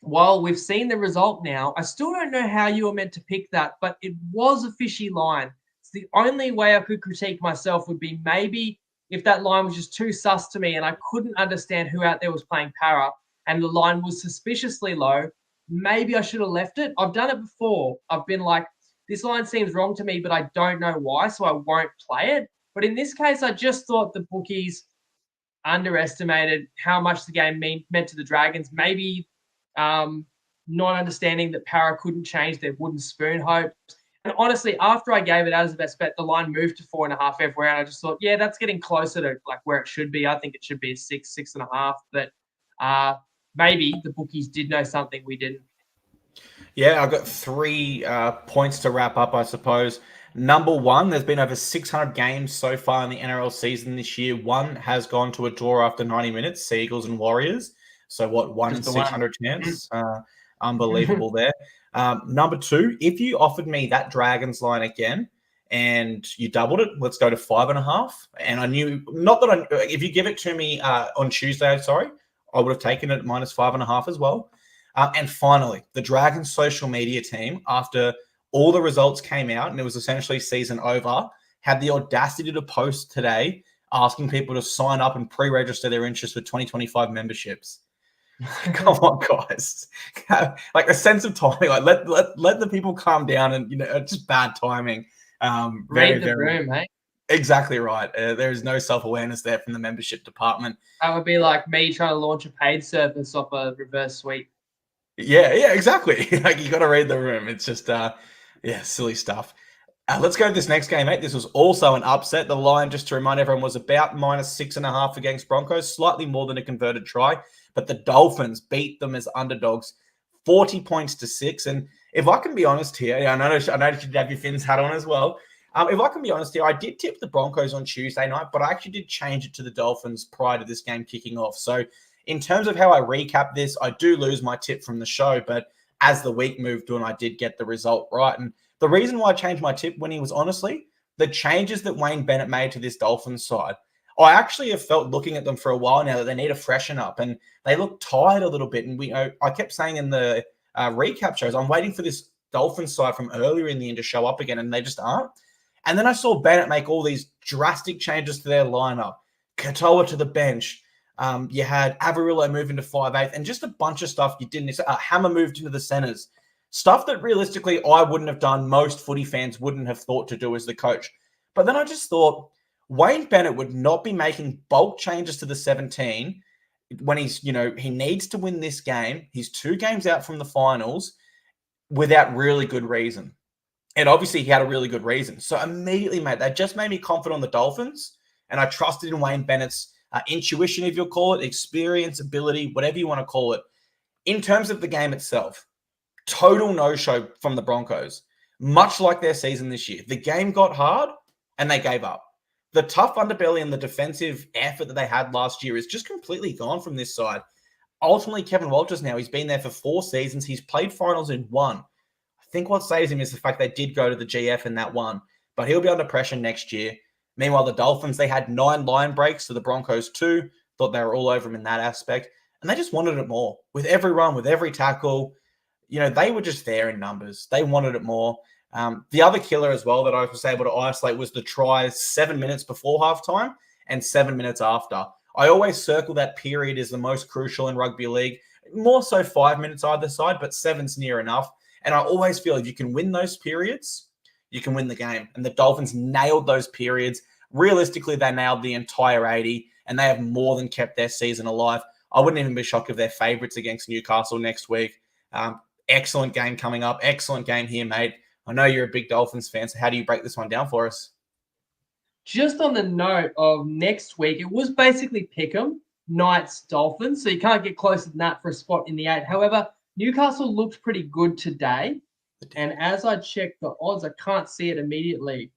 while we've seen the result now, I still don't know how you were meant to pick that, but it was a fishy line. It's the only way I could critique myself would be maybe if that line was just too sus to me and I couldn't understand who out there was playing para and the line was suspiciously low, maybe I should have left it. I've done it before. I've been like, this line seems wrong to me, but I don't know why, so I won't play it. But in this case, I just thought the bookies underestimated how much the game meant to the Dragons. Maybe not understanding that Para couldn't change their wooden spoon hopes. And honestly, after I gave it as the best bet, the line moved to 4.5 everywhere. And I just thought, yeah, that's getting closer to like where it should be. I think it should be a 6.5. But maybe the bookies did know something we didn't. Yeah, I've got 3 points to wrap up, I suppose. Number 1, there's been over 600 games so far in the NRL season this year. 1 has gone to a draw after 90 minutes, Seagulls and Warriors. So what, 1 in 600 chance? Unbelievable there. Number 2, if you offered me that Dragons line again and you doubled it, let's go to 5.5. And I knew, not that if you give it to me on Tuesday, I would have taken it at minus 5.5 as well. And finally, the Dragons social media team, after all the results came out and it was essentially season over, had the audacity to post today asking people to sign up and pre-register their interest for 2025 memberships. Come on, guys. Like a sense of timing. Like let the people calm down and, just bad timing. Read the room, mate. Exactly right. There is no self-awareness there from the membership department. That would be like me trying to launch a paid service off a reverse sweep. Yeah, exactly. Like you got to read the room. It's just, silly stuff. Let's go to this next game, mate. This was also an upset. The line, just to remind everyone, was about minus 6.5 against Broncos, slightly more than a converted try. But the Dolphins beat them as underdogs, 40 points to 6. And if I can be honest here, I know you should have your Finns hat on as well. If I can be honest here, I did tip the Broncos on Tuesday night, but I actually did change it to the Dolphins prior to this game kicking off. So in terms of how I recap this, I do lose my tip from the show, but as the week moved on, I did get the result right. And the reason why I changed my tip winning was honestly the changes that Wayne Bennett made to this Dolphins side. I actually have felt looking at them for a while now that they need to freshen up and they look tired a little bit. And I kept saying in the recap shows, I'm waiting for this Dolphins side from earlier in the year to show up again, and they just aren't. And then I saw Bennett make all these drastic changes to their lineup. Katoa to the bench. You had Avarillo move into 5'8", and just a bunch of stuff you didn't. Hammer moved into the centers. Stuff that realistically I wouldn't have done, most footy fans wouldn't have thought to do as the coach. But then I just thought Wayne Bennett would not be making bulk changes to the 17 when he needs to win this game. He's 2 games out from the finals without really good reason. And obviously he had a really good reason. So immediately, mate, that just made me confident on the Dolphins. And I trusted in Wayne Bennett's intuition, if you'll call it, experience, ability, whatever you want to call it. In terms of the game itself, total no-show from the Broncos, much like their season this year. The game got hard and they gave up. The tough underbelly and the defensive effort that they had last year is just completely gone from this side. Ultimately, Kevin Walters now, he's been there for 4 seasons. He's played finals in 1. I think what saves him is the fact they did go to the GF in that one, but he'll be under pressure next year. Meanwhile, the Dolphins, they had 9 line breaks to the Broncos 2. Thought they were all over him in that aspect. And they just wanted it more. With every run, with every tackle, they were just there in numbers. They wanted it more. The other killer as well that I was able to isolate was the tries 7 minutes before halftime and 7 minutes after. I always circle that period as the most crucial in rugby league. More so 5 minutes either side, but 7's near enough. And I always feel if you can win those periods, you can win the game. And the Dolphins nailed those periods. Realistically, they nailed the entire 80, and they have more than kept their season alive. I wouldn't even be shocked if they're favourites against Newcastle next week. Excellent game coming up. Excellent game here, mate. I know you're a big Dolphins fan, so how do you break this one down for us? Just on the note of next week, it was basically Pick'em, Knights, Dolphins, so you can't get closer than that for a spot in the 8. However, Newcastle looked pretty good today, and as I check the odds, I can't see it immediately.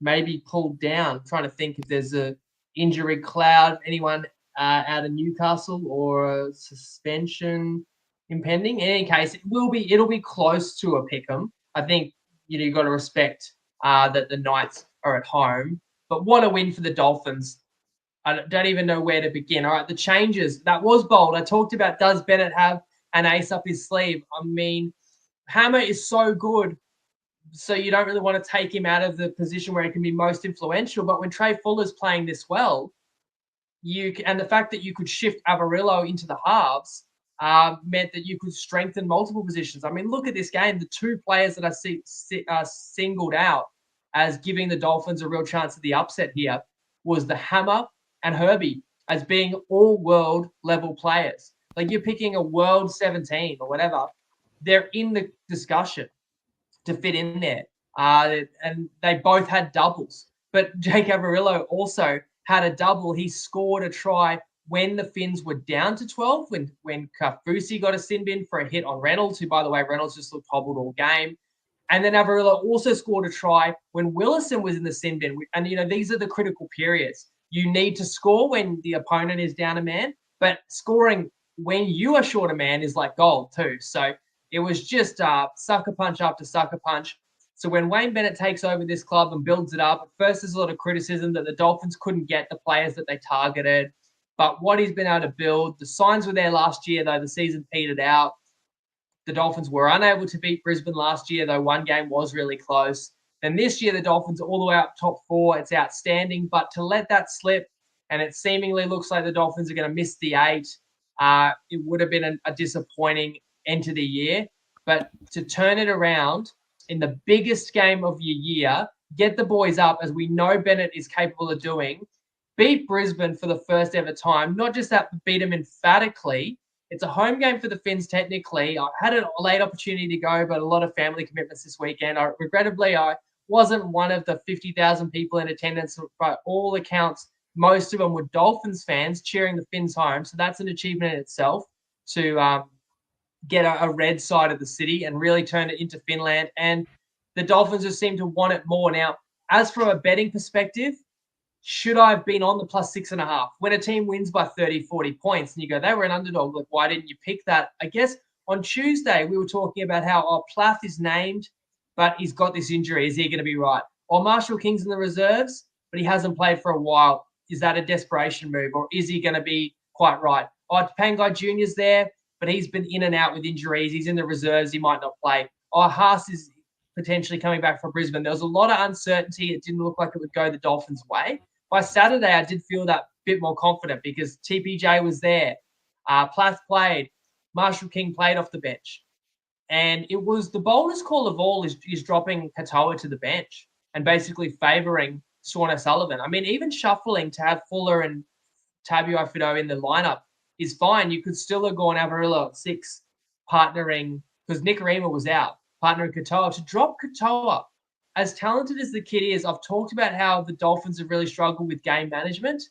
Maybe pulled down. I'm trying to think if there's a injury cloud, anyone out of Newcastle or a suspension impending. In any case, it'll be close to a Pick'em. I think you've got to respect that the Knights are at home, but what a win for the Dolphins. I don't even know where to begin. All right, the changes, that was bold. I talked about, does Bennett have an ace up his sleeve? I mean, Hammer is so good, so you don't really want to take him out of the position where he can be most influential. But when Trey Fuller's playing this well, and the fact that you could shift Avarillo into the halves meant that you could strengthen multiple positions. I mean, look at this game. The 2 players that I singled out as giving the Dolphins a real chance of the upset here was the Hammer and Herbie as being all world level players. Like, you're picking a world 17 or whatever. They're in the discussion to fit in there. And they both had doubles. But Jake Avarillo also had a double. He scored a try when the Finns were down to 12, when Kafusi got a sin bin for a hit on Reynolds, who, by the way, Reynolds just looked hobbled all game. And then Avarillo also scored a try when Willison was in the sin bin. And, these are the critical periods. You need to score when the opponent is down a man, but scoring when you are short a man is like gold too. So it was just sucker punch after sucker punch. So when Wayne Bennett takes over this club and builds it up, at first there's a lot of criticism that the Dolphins couldn't get the players that they targeted. But what he's been able to build, the signs were there last year, though the season petered out. The Dolphins were unable to beat Brisbane last year, though one game was really close. Then this year, the Dolphins are all the way up top 4. It's outstanding. But to let that slip, and it seemingly looks like the Dolphins are going to miss the 8, it would have been a disappointing end to the year. But to turn it around in the biggest game of your year, get the boys up, as we know Bennett is capable of doing, beat Brisbane for the first ever time. Not just that, but beat them emphatically. It's a home game for the Finns, technically. I had a late opportunity to go, but a lot of family commitments this weekend. Regrettably, I wasn't one of the 50,000 people in attendance. By all accounts, most of them were Dolphins fans cheering the Finns home. So that's an achievement in itself to get a red side of the city and really turn it into Finland. And the Dolphins just seem to want it more. Now, as from a betting perspective, should I have been on the +6.5? When a team wins by 30, 40 points and you go, they were an underdog, like, why didn't you pick that? I guess on Tuesday, we were talking about how Plath is named, but he's got this injury. Is he going to be right? Or Marshall King's in the reserves, but he hasn't played for a while. Is that a desperation move, or is he going to be quite right? Pangai Jr.'s there, but he's been in and out with injuries. He's in the reserves. He might not play. Haas is potentially coming back from Brisbane. There was a lot of uncertainty. It didn't look like it would go the Dolphins' way. By Saturday, I did feel that bit more confident because TPJ was there. Plath played. Marshall King played off the bench. And it was the boldest call of all is dropping Katoa to the bench and basically favouring Sean O'Sullivan. I mean, even shuffling to have Fuller and Tabuai-Fidow in the lineup is fine. You could still have gone Avarillo at 6, partnering, because Nick Rima was out. partner in Katoa, to drop Katoa. As talented as the kid is, I've talked about how the Dolphins have really struggled with game management.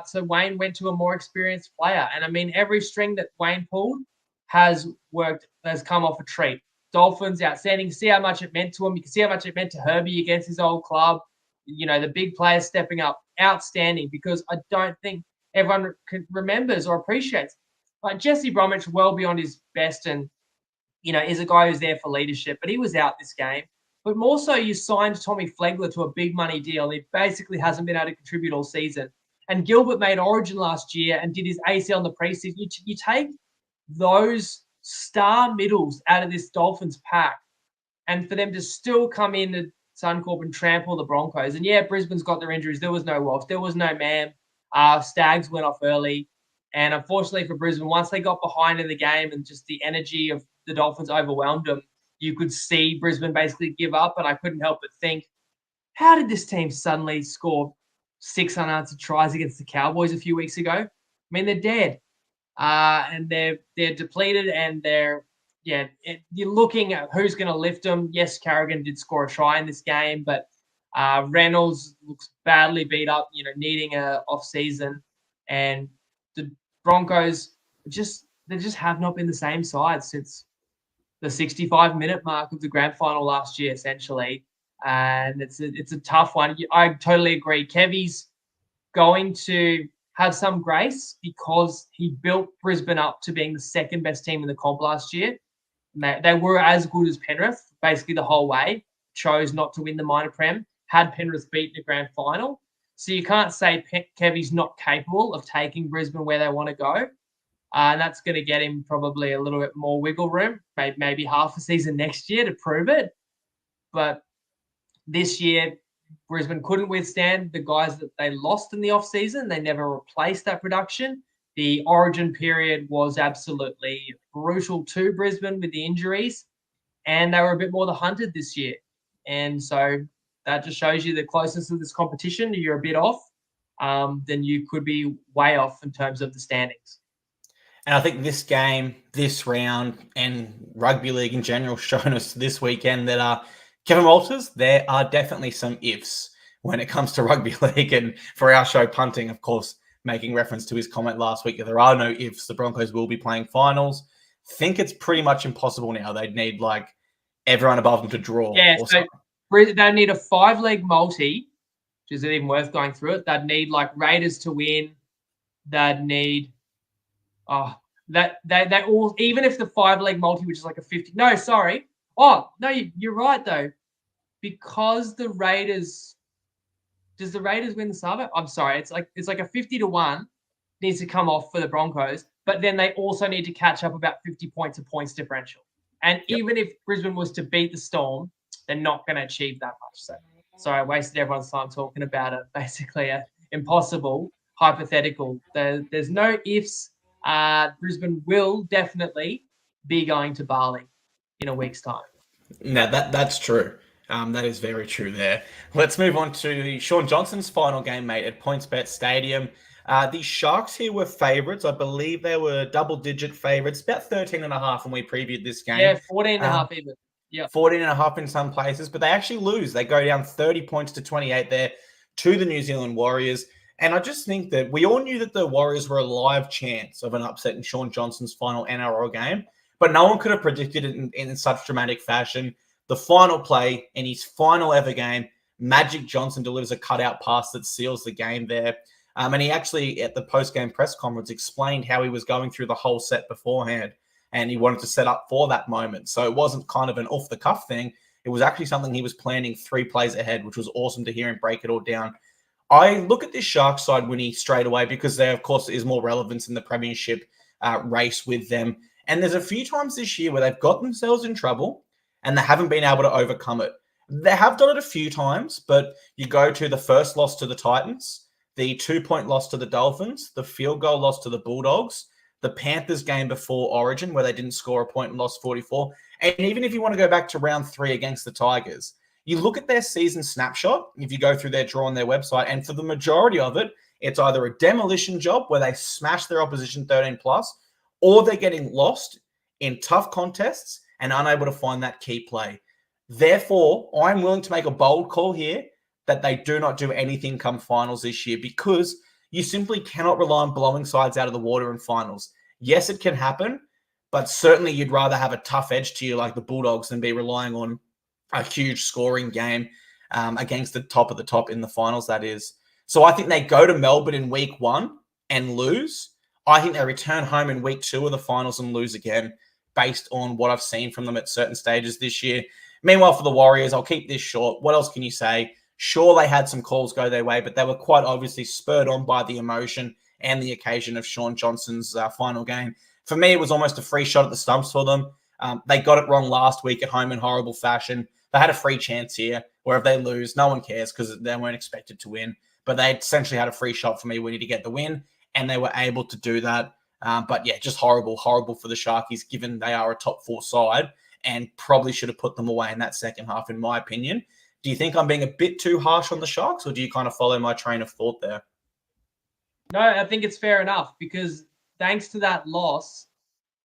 So Wayne went to a more experienced player. And I mean, every string that Wayne pulled has worked, has come off a treat. Dolphins outstanding. See how much it meant to him. You can see how much it meant to Herbie against his old club. You know, the big players stepping up. Outstanding, because I don't think everyone remembers or appreciates. Like Jesse Bromwich, well beyond his best, and you know, is a guy who's there for leadership, but he was out this game. But more so, you signed Tommy Flegler to a big money deal. He basically hasn't been able to contribute all season. And Gilbert made Origin last year and did his ACL in the preseason. You take those star middles out of this Dolphins pack, and for them to still come in to Suncorp and trample the Broncos. And yeah, Brisbane's got their injuries. There was no Walsh. There was no Mam. Stags went off early. And unfortunately for Brisbane, once they got behind in the game and just the energy of the Dolphins overwhelmed them, you could see Brisbane basically give up. And I couldn't help but think, how did this team suddenly score 6 unanswered tries against the Cowboys a few weeks ago? I mean, they're dead. And they're depleted, and you're looking at who's going to lift them. Yes, Carrigan did score a try in this game, but Reynolds looks badly beat up, you know, needing a off season. And the Broncos they just have not been the same side since the 65-minute mark of the grand final last year, essentially. And it's a tough one. I totally agree. Kevy's going to have some grace because he built Brisbane up to being the second best team in the comp last year. They were as good as Penrith basically the whole way, chose not to win the minor prem, had Penrith beat the grand final. So you can't say Kevy's not capable of taking Brisbane where they want to go. And that's going to get him probably a little bit more wiggle room, maybe half a season next year to prove it. But this year, Brisbane couldn't withstand the guys that they lost in the offseason. They never replaced that production. The Origin period was absolutely brutal to Brisbane with the injuries, and they were a bit more the hunted this year. And so that just shows you the closeness of this competition. You're a bit off, then you could be way off in terms of the standings. And I think this game, this round, and rugby league in general shown us this weekend that Kevin Walters, there are definitely some ifs when it comes to rugby league. And for our show, punting, of course, making reference to his comment last week that there are no ifs. The Broncos will be playing finals. Think it's pretty much impossible now. They'd need like everyone above them to draw. Yeah, so they'd need a 5-leg multi, which isn't even worth going through it. They'd need like Raiders to win. They'd need they all, even if the 5-leg multi, which is like a 50. No, sorry. Oh no, you're right though, because the Raiders. Does the Raiders win the Sava? I'm sorry. It's like a 50-1 needs to come off for the Broncos, but then they also need to catch up about 50 points of points differential. And even if Brisbane was to beat the Storm, they're not going to achieve that much. So sorry, I wasted everyone's time talking about it. Basically, a impossible hypothetical. There's no ifs. Brisbane will definitely be going to Bali in a week's time. No, that's true. That is very true there. Let's move on to Sean Johnson's final game, mate, at PointsBet Stadium. The Sharks here were favourites. I believe they were double-digit favourites, about 13.5 when we previewed this game. Yeah, 14.5 even. Yeah, 14.5 in some places, but they actually lose. They go down 30 points to 28 there to the New Zealand Warriors. And I just think that we all knew that the Warriors were a live chance of an upset in Sean Johnson's final NRL game, but no one could have predicted it in such dramatic fashion. The final play in his final ever game, Magic Johnson delivers a cutout pass that seals the game there. And he actually, at the post-game press conference, explained how he was going through the whole set beforehand and he wanted to set up for that moment. So it wasn't kind of an off-the-cuff thing. It was actually something he was planning 3 plays ahead, which was awesome to hear him break it all down. I look at this Sharks side, Winnie, straight away because there, of course, is more relevance in the premiership race with them. And there's a few times this year where they've got themselves in trouble and they haven't been able to overcome it. They have done it a few times, but you go to the first loss to the Titans, the 2-point loss to the Dolphins, the field goal loss to the Bulldogs, the Panthers game before Origin where they didn't score a point and lost 44. And even if you want to go back to round 3 against the Tigers, you look at their season snapshot, if you go through their draw on their website, and for the majority of it, it's either a demolition job where they smash their opposition 13+, or they're getting lost in tough contests and unable to find that key play. Therefore, I'm willing to make a bold call here that they do not do anything come finals this year, because you simply cannot rely on blowing sides out of the water in finals. Yes, it can happen, but certainly you'd rather have a tough edge to you like the Bulldogs than be relying on a huge scoring game against the top of the top in the finals, that is. So I think they go to Melbourne in week 1 and lose. I think they return home in week 2 of the finals and lose again, based on what I've seen from them at certain stages this year. Meanwhile, for the Warriors, I'll keep this short. What else can you say? Sure, they had some calls go their way, but they were quite obviously spurred on by the emotion and the occasion of Shaun Johnson's final game. For me, it was almost a free shot at the stumps for them. They got it wrong last week at home in horrible fashion. They had a free chance here, where if they lose, no one cares because they weren't expected to win. But they essentially had a free shot for me. We need to get the win, and they were able to do that. But yeah, just horrible for the Sharkies, given they are a top 4 side, and probably should have put them away in that second half, in my opinion. Do you think I'm being a bit too harsh on the Sharks, or do you kind of follow my train of thought there? No, I think it's fair enough, because thanks to that loss,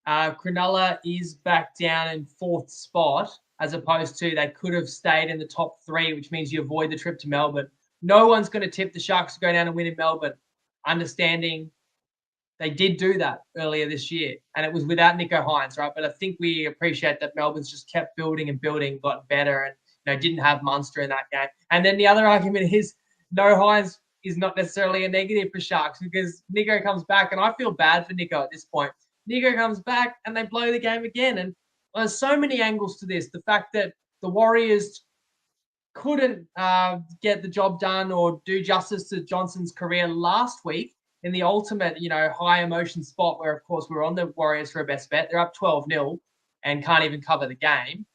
Cronulla is back down in 4th spot, as opposed to they could have stayed in the top 3, which means you avoid the trip to Melbourne. No one's going to tip the Sharks to go down and win in Melbourne, understanding they did do that earlier this year, and it was without Nicho Hynes, right? But I think we appreciate that Melbourne's just kept building and building, got better, and didn't have Munster in that game. And then the other argument is no Hynes is not necessarily a negative for Sharks, because Nicho comes back, and I feel bad for Nicho at this point. Nicho comes back and they blow the game again. And there's so many angles to this. The fact that the Warriors couldn't get the job done or do justice to Johnson's career last week in the ultimate, high emotion spot where, of course, we're on the Warriors for a best bet. They're up 12-0 and can't even cover the game.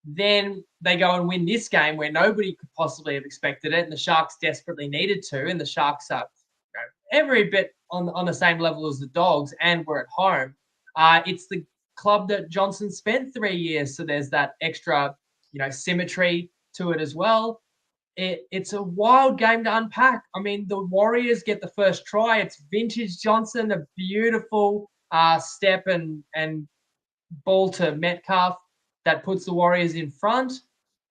Then they go and win this game where nobody could possibly have expected it, and the Sharks desperately needed to, and the Sharks are every bit on the same level as the Dogs, and we're at home. It's the club that Johnson spent 3 years, so there's that extra, symmetry to it as well. It's a wild game to unpack. I mean, the Warriors get the first try. It's vintage Johnson, a beautiful step and ball to Metcalf that puts the Warriors in front.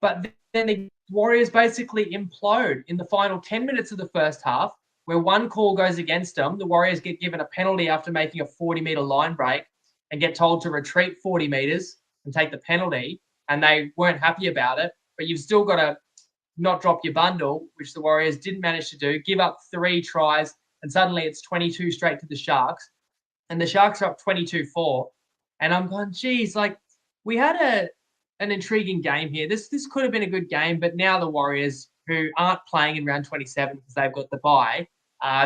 But then the Warriors basically implode in the final 10 minutes of the first half, where one call goes against them. The Warriors get given a penalty after making a 40-meter line break and get told to retreat 40 meters and take the penalty, and they weren't happy about it. But you've still got to not drop your bundle, which the Warriors didn't manage to do, give up 3 tries, and suddenly it's 22 straight to the Sharks. And the Sharks are up 22-4. And I'm going, geez, we had an intriguing game here. This could have been a good game, but now the Warriors, who aren't playing in round 27 because they've got the bye,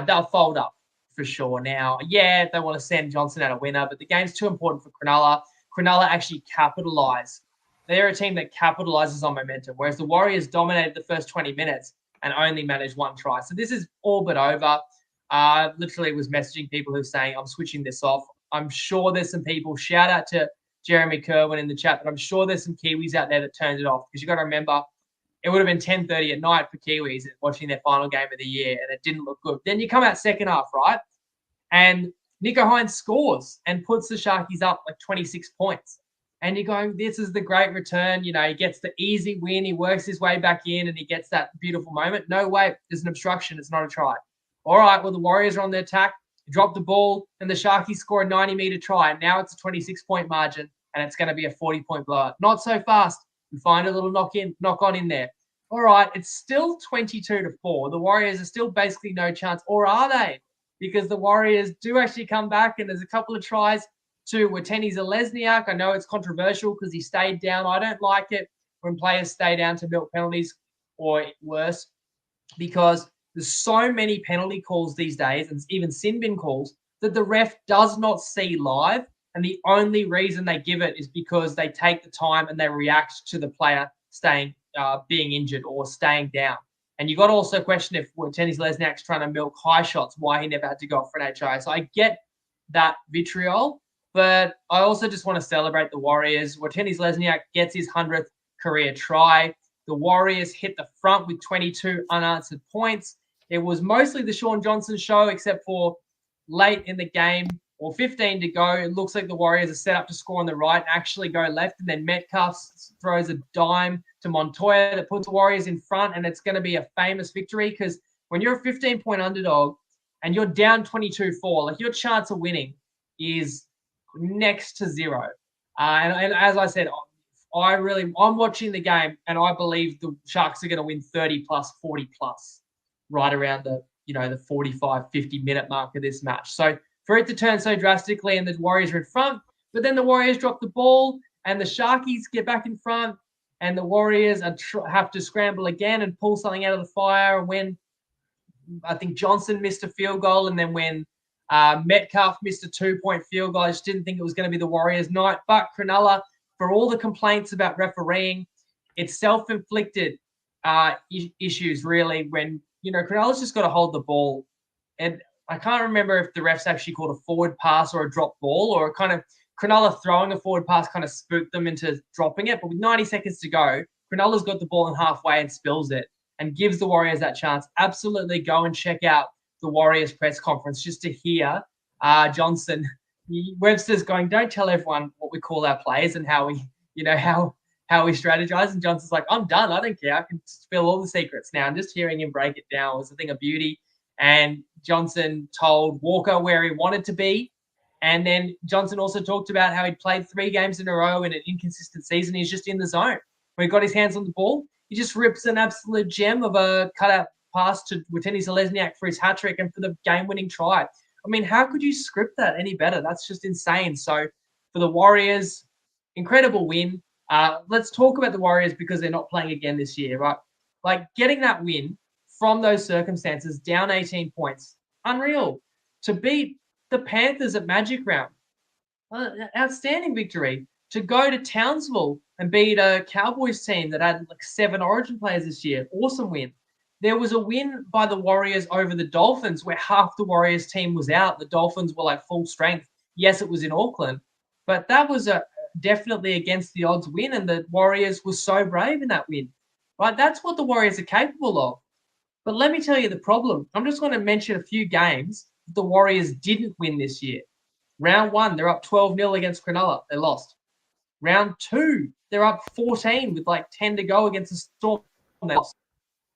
they'll fold up for sure now. Yeah, they want to send Johnson out a winner, but the game's too important for Cronulla. Cronulla actually capitalise. They're a team that capitalises on momentum, whereas the Warriors dominated the first 20 minutes and only managed 1 try. So this is all but over. Literally was messaging people who are saying, I'm switching this off. I'm sure there's some people, shout out to Jeremy Kerwin in the chat, but I'm sure there's some Kiwis out there that turned it off, because you got to remember, it would have been 10:30 at night for Kiwis watching their final game of the year, and it didn't look good. Then you come out second half, right? And Nicho Hynes scores and puts the Sharkies up 26 points. And you're going, this is the great return. He gets the easy win. He works his way back in and he gets that beautiful moment. No way. There's an obstruction. It's not a try. All right, well, the Warriors are on the attack. Drop the ball, and the Sharkies score a 90-meter try. And now it's a 26-point margin, and it's going to be a 40-point blowout. Not so fast. We find a little knock on in there. All right, it's still 22-4. The Warriors are still basically no chance, or are they? Because the Warriors do actually come back, and there's a couple of tries to Wateni Zelezniak. I know it's controversial because he stayed down. I don't like it when players stay down to milk penalties, or worse, because there's so many penalty calls these days, and even sin bin calls, that the ref does not see live. And the only reason they give it is because they take the time and they react to the player being injured or staying down. And you got to also question if Tennis Lesniak's trying to milk high shots, why he never had to go off for an HI. So I get that vitriol, but I also just want to celebrate the Warriors. Tennis Lesniak gets his 100th career try. The Warriors hit the front with 22 unanswered points. It was mostly the Shaun Johnson show, except for late in the game or 15 to go. It looks like the Warriors are set up to score on the right and actually go left. And then Metcalf throws a dime to Montoya that puts the Warriors in front. And it's going to be a famous victory because when you're a 15-point underdog and you're down 22-4, like your chance of winning is next to zero. And as I said, I'm watching the game and I believe the Sharks are going to win 30 plus, 40 plus, right around the 45, 50 minute mark of this match. So for it to turn so drastically and the Warriors are in front, but then the Warriors drop the ball and the Sharkies get back in front and the Warriors have to scramble again and pull something out of the fire. And when I think Johnson missed a field goal, and then when Metcalf missed a 2-point field goal, I just didn't think it was going to be the Warriors' night. But Cronulla, for all the complaints about refereeing, it's self-inflicted issues, really, when, Cronulla's just got to hold the ball. And I can't remember if the refs actually called a forward pass or a drop ball, or kind of Cronulla throwing a forward pass kind of spooked them into dropping it. But with 90 seconds to go, Cronulla's got the ball in halfway and spills it and gives the Warriors that chance. Absolutely go and check out the Warriors press conference just to hear Johnson. Webster's going, don't tell everyone what we call our plays and how we, how we strategize. And Johnson's like, I'm done. I don't care. I can spill all the secrets now. And just hearing him break it down was a thing of beauty. And Johnson told Walker where he wanted to be. And then Johnson also talked about how he'd played 3 games in a row in an inconsistent season. He's just in the zone. When he got his hands on the ball, he just rips an absolute gem of a cutout pass to Witeni Zelezniak for his hat-trick and for the game-winning try. I mean, how could you script that any better? That's just insane. So for the Warriors, incredible win. Let's talk about the Warriors because they're not playing again this year, right? Like, getting that win from those circumstances, down 18 points, unreal. To beat the Panthers at Magic Round, outstanding victory. To go to Townsville and beat a Cowboys team that had like 7 Origin players this year, awesome win. There was a win by the Warriors over the Dolphins where half the Warriors team was out. The Dolphins were like full strength. Yes, it was in Auckland, but that was definitely against the odds win, and the Warriors were so brave in that win. Right? That's what the Warriors are capable of. But let me tell you the problem. I'm just going to mention a few games the Warriors didn't win this year. Round 1, they're up 12-0 against Cronulla. They lost. Round 2, they're up 14 with like 10 to go against the Storm. They lost.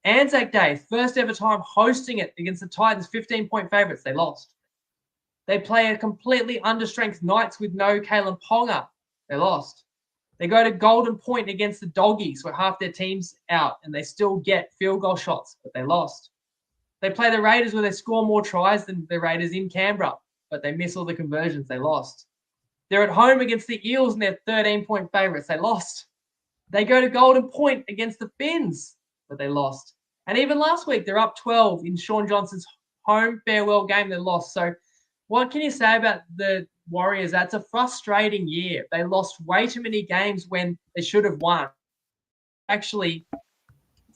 Anzac Day, first ever time hosting it against the Titans, 15-point favourites. They lost. They play a completely understrength Knights with no Kalen Ponga. They lost. They go to Golden Point against the Doggies where half their team's out and they still get field goal shots, but they lost. They play the Raiders where they score more tries than the Raiders in Canberra, but they miss all the conversions. They lost. They're at home against the Eels and they're 13-point favourites. They lost. They go to Golden Point against the Finns, but they lost. And even last week, they're up 12 in Sean Johnson's home farewell game. They lost. So what can you say about the Warriors? That's a frustrating year. They lost way too many games when they should have won. Actually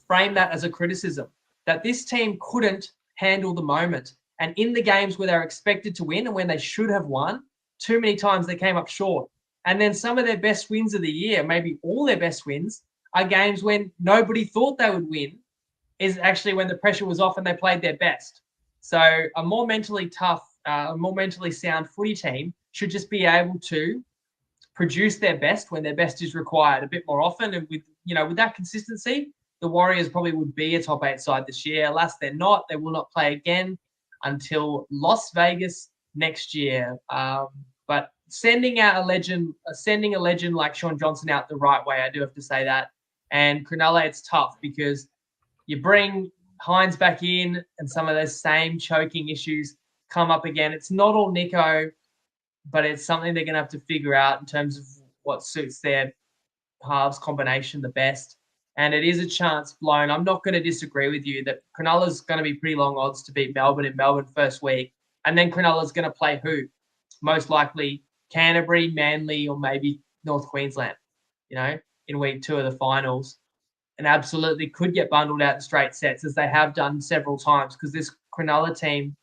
frame that as a criticism, that this team couldn't handle the moment. And in the games where they're expected to win and when they should have won, too many times they came up short. And then some of their best wins of the year, maybe all their best wins, are games when nobody thought they would win, is actually when the pressure was off and they played their best. So a more mentally tough, a more mentally sound footy team should just be able to produce their best when their best is required a bit more often. And with that consistency, the Warriors probably would be a top 8 side this year. Alas, they're not. They will not play again until Las Vegas next year. But sending a legend like Sean Johnson out the right way, I do have to say that. And Cronulla, it's tough because you bring Hines back in and some of those same choking issues come up again. It's not all Nico, but it's something they're going to have to figure out in terms of what suits their halves combination the best. And it is a chance blown. I'm not going to disagree with you that Cronulla's going to be pretty long odds to beat Melbourne in Melbourne first week. And then Cronulla's going to play who? Most likely Canterbury, Manly, or maybe North Queensland, in week 2 of the finals. And absolutely could get bundled out in straight sets as they have done several times, because this Cronulla team,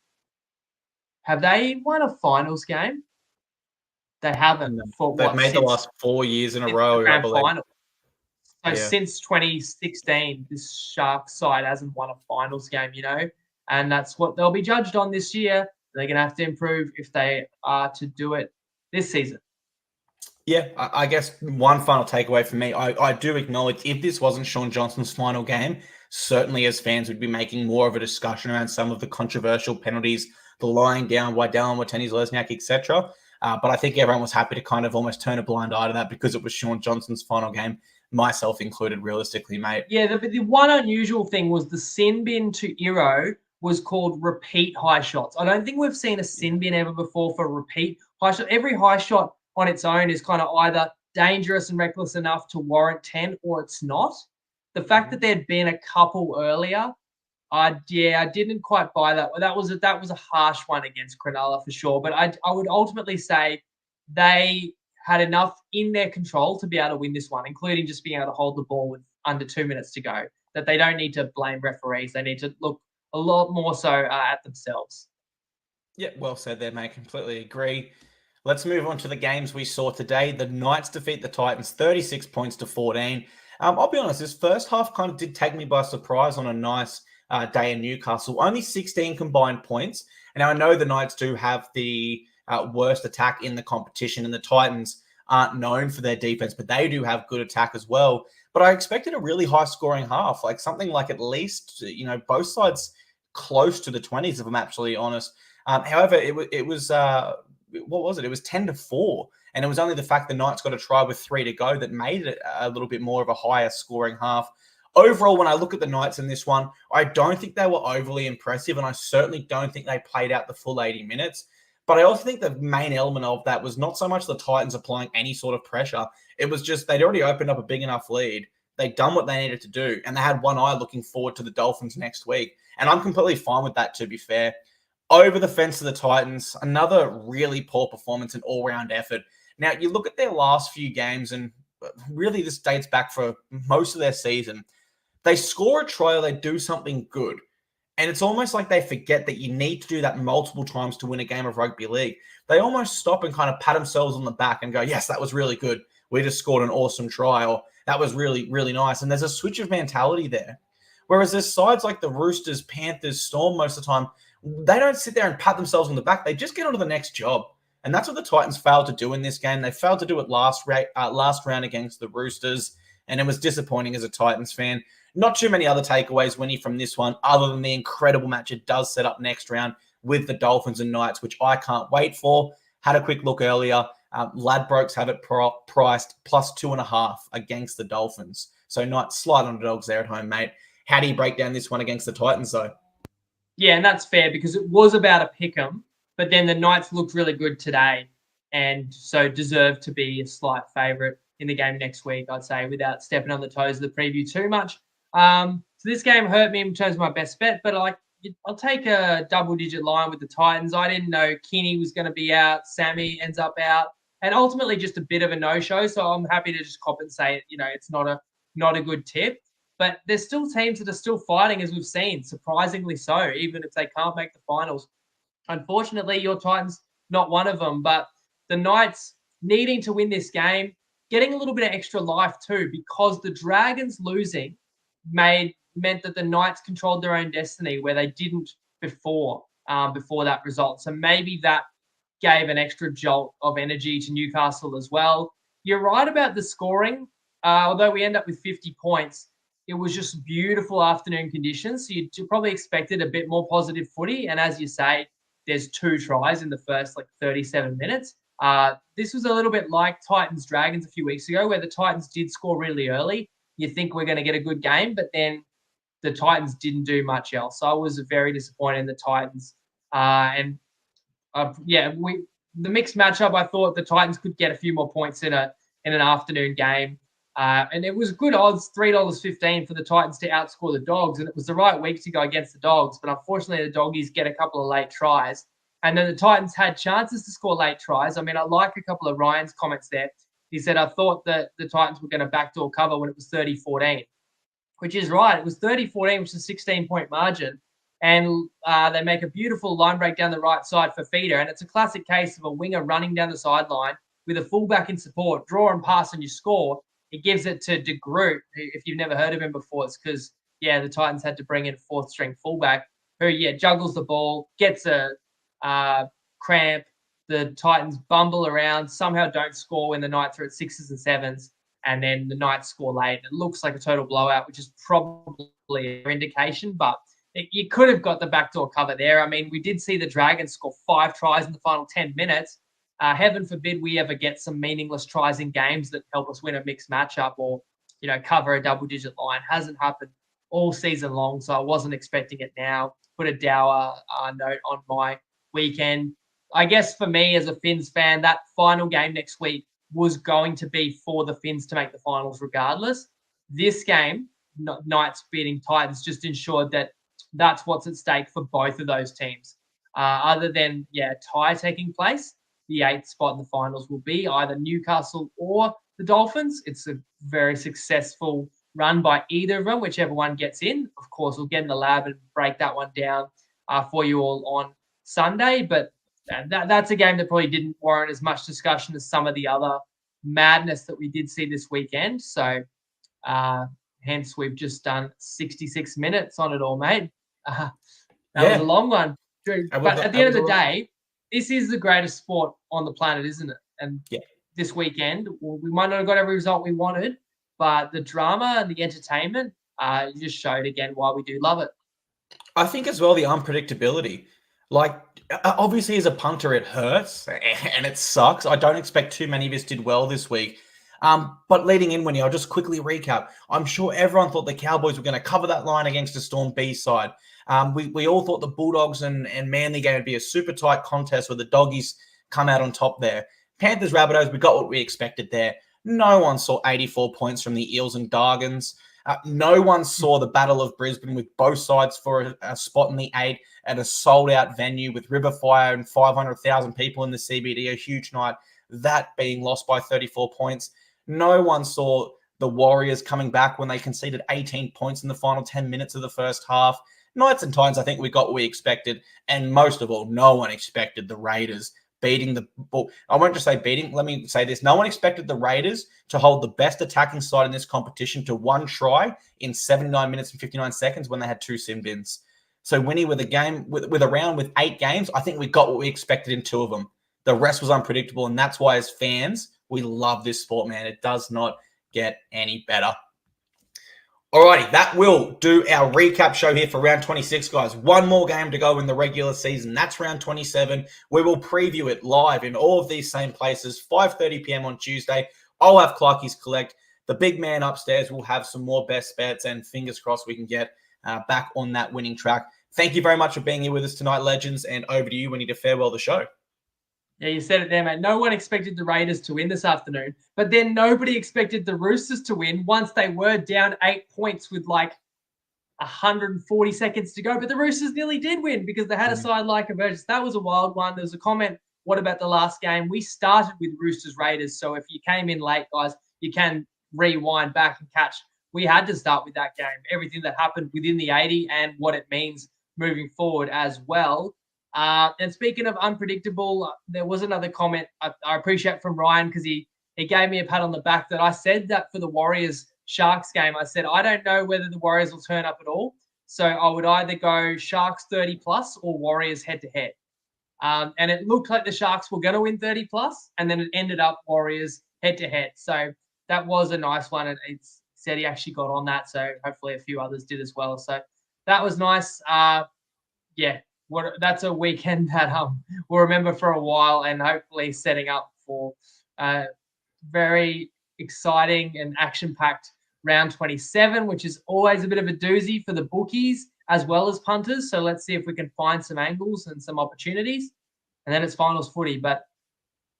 have they won a finals game? They haven't. They've made the last 4 years in a row, I believe. Final. So since 2016, this Sharks side hasn't won a finals game, and that's what they'll be judged on this year. They're going to have to improve if they are to do it this season. Yeah, I guess one final takeaway for me, I do acknowledge if this wasn't Sean Johnson's final game, certainly as fans would be making more of a discussion around some of the controversial penalties, the lying down, Waddell, Wateni's, Lesniak, etc. But I think everyone was happy to kind of almost turn a blind eye to that because it was Sean Johnson's final game, myself included, realistically, mate. Yeah, the one unusual thing was the sin bin to Iro was called repeat high shots. I don't think we've seen a sin bin ever before for repeat high shot. Every high shot on its own is kind of either dangerous and reckless enough to warrant 10 or it's not. The fact that there'd been a couple earlier, I didn't quite buy that. That was a harsh one against Cronulla for sure. But I would ultimately say they had enough in their control to be able to win this one, including just being able to hold the ball with under 2 minutes to go, that they don't need to blame referees. They need to look a lot more so at themselves. Yeah, well said there, mate. Completely agree. Let's move on to the games we saw today. The Knights defeat the Titans 36 points to 14. I'll be honest, this first half kind of did take me by surprise on a nice day in Newcastle. Only 16 combined points. And now I know the Knights do have the worst attack in the competition, and the Titans aren't known for their defense, but they do have good attack as well. But I expected a really high scoring half, like something like at least, both sides close to the 20s, if I'm absolutely honest. However, it was what was it? It was 10-4. And it was only the fact the Knights got a try with 3 to go that made it a little bit more of a higher scoring half. Overall, when I look at the Knights in this one, I don't think they were overly impressive, and I certainly don't think they played out the full 80 minutes. But I also think the main element of that was not so much the Titans applying any sort of pressure. It was just they'd already opened up a big enough lead. They'd done what they needed to do, and they had one eye looking forward to the Dolphins next week. And I'm completely fine with that, to be fair. Over the fence to the Titans, another really poor performance and all-round effort. Now, you look at their last few games, and really this dates back for most of their season. They score a try or they do something good. And it's almost like they forget that you need to do that multiple times to win a game of rugby league. They almost stop and kind of pat themselves on the back and go, yes, that was really good. We just scored an awesome try, or that was really, really nice. And there's a switch of mentality there. Whereas there's sides like the Roosters, Panthers, Storm most of the time, they don't sit there and pat themselves on the back. They just get on to the next job. And that's what the Titans failed to do in this game. They failed to do it last round against the Roosters, and it was disappointing as a Titans fan. Not too many other takeaways, Winnie, from this one, other than the incredible match it does set up next round with the Dolphins and Knights, which I can't wait for. Had a quick look earlier. Ladbrokes have it priced plus 2.5 against the Dolphins. So Knights slide underdogs there at home, mate. How do you break down this one against the Titans, though? Yeah, and that's fair because it was about a pick 'em, but then the Knights looked really good today and so deserve to be a slight favourite in the game next week, I'd say, without stepping on the toes of the preview too much. So this game hurt me in terms of my best bet, but I'll take a double-digit line with the Titans. I didn't know Kinney was going to be out. Sammy ends up out, and ultimately just a bit of a no-show. So I'm happy to just compensate. It's not a good tip. But there's still teams that are still fighting, as we've seen, surprisingly so, even if they can't make the finals. Unfortunately, your Titans, not one of them. But the Knights needing to win this game, getting a little bit of extra life too, because the Dragons losing meant that the Knights controlled their own destiny where they didn't before that result. So maybe that gave an extra jolt of energy to Newcastle as well. You're right about the scoring. Although we end up with 50 points, it was just beautiful afternoon conditions. So you probably expected a bit more positive footy. And as you say, there's 2 tries in the first 37 minutes. This was a little bit like Titans Dragons a few weeks ago, where the Titans did score really early. You think we're going to get a good game, but then the Titans didn't do much else. So I was very disappointed in the Titans. The mixed matchup, I thought the Titans could get a few more points in an afternoon game. And it was good odds, $3.15 for the Titans to outscore the Dogs. And it was the right week to go against the Dogs. But unfortunately, the Doggies get a couple of late tries. And then the Titans had chances to score late tries. I mean, I like a couple of Ryan's comments there. He said, I thought that the Titans were going to backdoor cover when it was 30-14, which is right. It was 30-14, which is a 16-point margin. And they make a beautiful line break down the right side for feeder. And it's a classic case of a winger running down the sideline with a fullback in support, draw and pass, and you score. It gives it to De Groot. If you've never heard of him before, it's because, the Titans had to bring in a 4th-string fullback who, juggles the ball, gets a cramp. The Titans bumble around, somehow don't score when the Knights are at 6s and 7s, and then the Knights score late. It looks like a total blowout, which is probably an indication, but you could have got the backdoor cover there. I mean, we did see the Dragons score 5 tries in the final 10 minutes. Heaven forbid we ever get some meaningless tries in games that help us win a mixed matchup or, cover a double-digit line. Hasn't happened all season long, so I wasn't expecting it now. Put a dour note on my weekend. I guess for me as a Finns fan, that final game next week was going to be for the Finns to make the finals regardless. This game, Knights beating Titans, just ensured that that's what's at stake for both of those teams. Other than, a tie taking place, the 8th spot in the finals will be either Newcastle or the Dolphins. It's a very successful run by either of them, whichever one gets in. Of course, we'll get in the lab and break that one down for you all on Sunday, but that's a game that probably didn't warrant as much discussion as some of the other madness that we did see this weekend. So, hence, we've just done 66 minutes on it all, mate. That was a long one. But at the end of the day, this is the greatest sport on the planet, isn't it? And this weekend, we might not have got every result we wanted, but the drama and the entertainment just showed again why we do love it. I think as well the unpredictability. Like, obviously as a punter, it hurts and it sucks. I don't expect too many of us did well this week. But leading in, Winnie, I'll just quickly recap. I'm sure everyone thought the Cowboys were going to cover that line against the Storm B side. We all thought the Bulldogs and Manly game would be a super tight contest where the Doggies come out on top there. Panthers, Rabbitohs, we got what we expected there. No one saw 84 points from the Eels and Dargans. No one saw the Battle of Brisbane with both sides for a spot in the 8 at a sold-out venue with River Fire and 500,000 people in the CBD, a huge night, that being lost by 34 points. No one saw the Warriors coming back when they conceded 18 points in the final 10 minutes of the first half. Knights and Titans, I think we got what we expected. And most of all, no one expected the Raiders beating the ball. I won't just say beating. Let me say this. No one expected the Raiders to hold the best attacking side in this competition to 1 try in 79 minutes and 59 seconds when they had 2 sin bins. So Winnie, with a game, with a round with 8 games, I think we got what we expected in 2 of them. The rest was unpredictable. And that's why as fans, we love this sport, man. It does not get any better. Alrighty, that will do our recap show here for round 26, guys. One more game to go in the regular season. That's round 27. We will preview it live in all of these same places, 5:30 p.m. on Tuesday. I'll have Clarkey's Collect. The big man upstairs will have some more best bets, and fingers crossed we can get back on that winning track. Thank you very much for being here with us tonight, legends, and over to you. We need to farewell the show. Yeah, you said it there, mate. No one expected the Raiders to win this afternoon, but then nobody expected the Roosters to win once they were down 8 points with like 140 seconds to go. But the Roosters nearly did win because they had a sideline convergence. That was a wild one. There was a comment, what about the last game? We started with Roosters-Raiders, so if you came in late, guys, you can rewind back and catch. We had to start with that game, everything that happened within the 80 and what it means moving forward as well. And speaking of unpredictable, there was another comment I appreciate from Ryan because he gave me a pat on the back that I said that for the Warriors-Sharks game. I said, I don't know whether the Warriors will turn up at all. So I would either go Sharks 30 plus or Warriors head-to-head. And it looked like the Sharks were going to win 30 plus, and then it ended up Warriors head-to-head. So that was a nice one. And it said he actually got on that. So hopefully a few others did as well. So that was nice. That's a weekend that we'll remember for a while and hopefully setting up for a very exciting and action-packed round 27, which is always a bit of a doozy for the bookies as well as punters. So let's see if we can find some angles and some opportunities. And then it's finals footy. But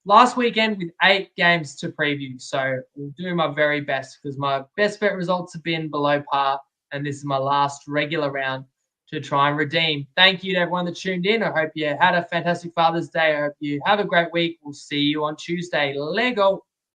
last weekend with 8 games to preview. So we'll do my very best because my best bet results have been below par. And this is my last regular round to try and redeem. Thank you to everyone that tuned in. I hope you had a fantastic Father's Day. I hope you have a great week. We'll see you on Tuesday. Lego.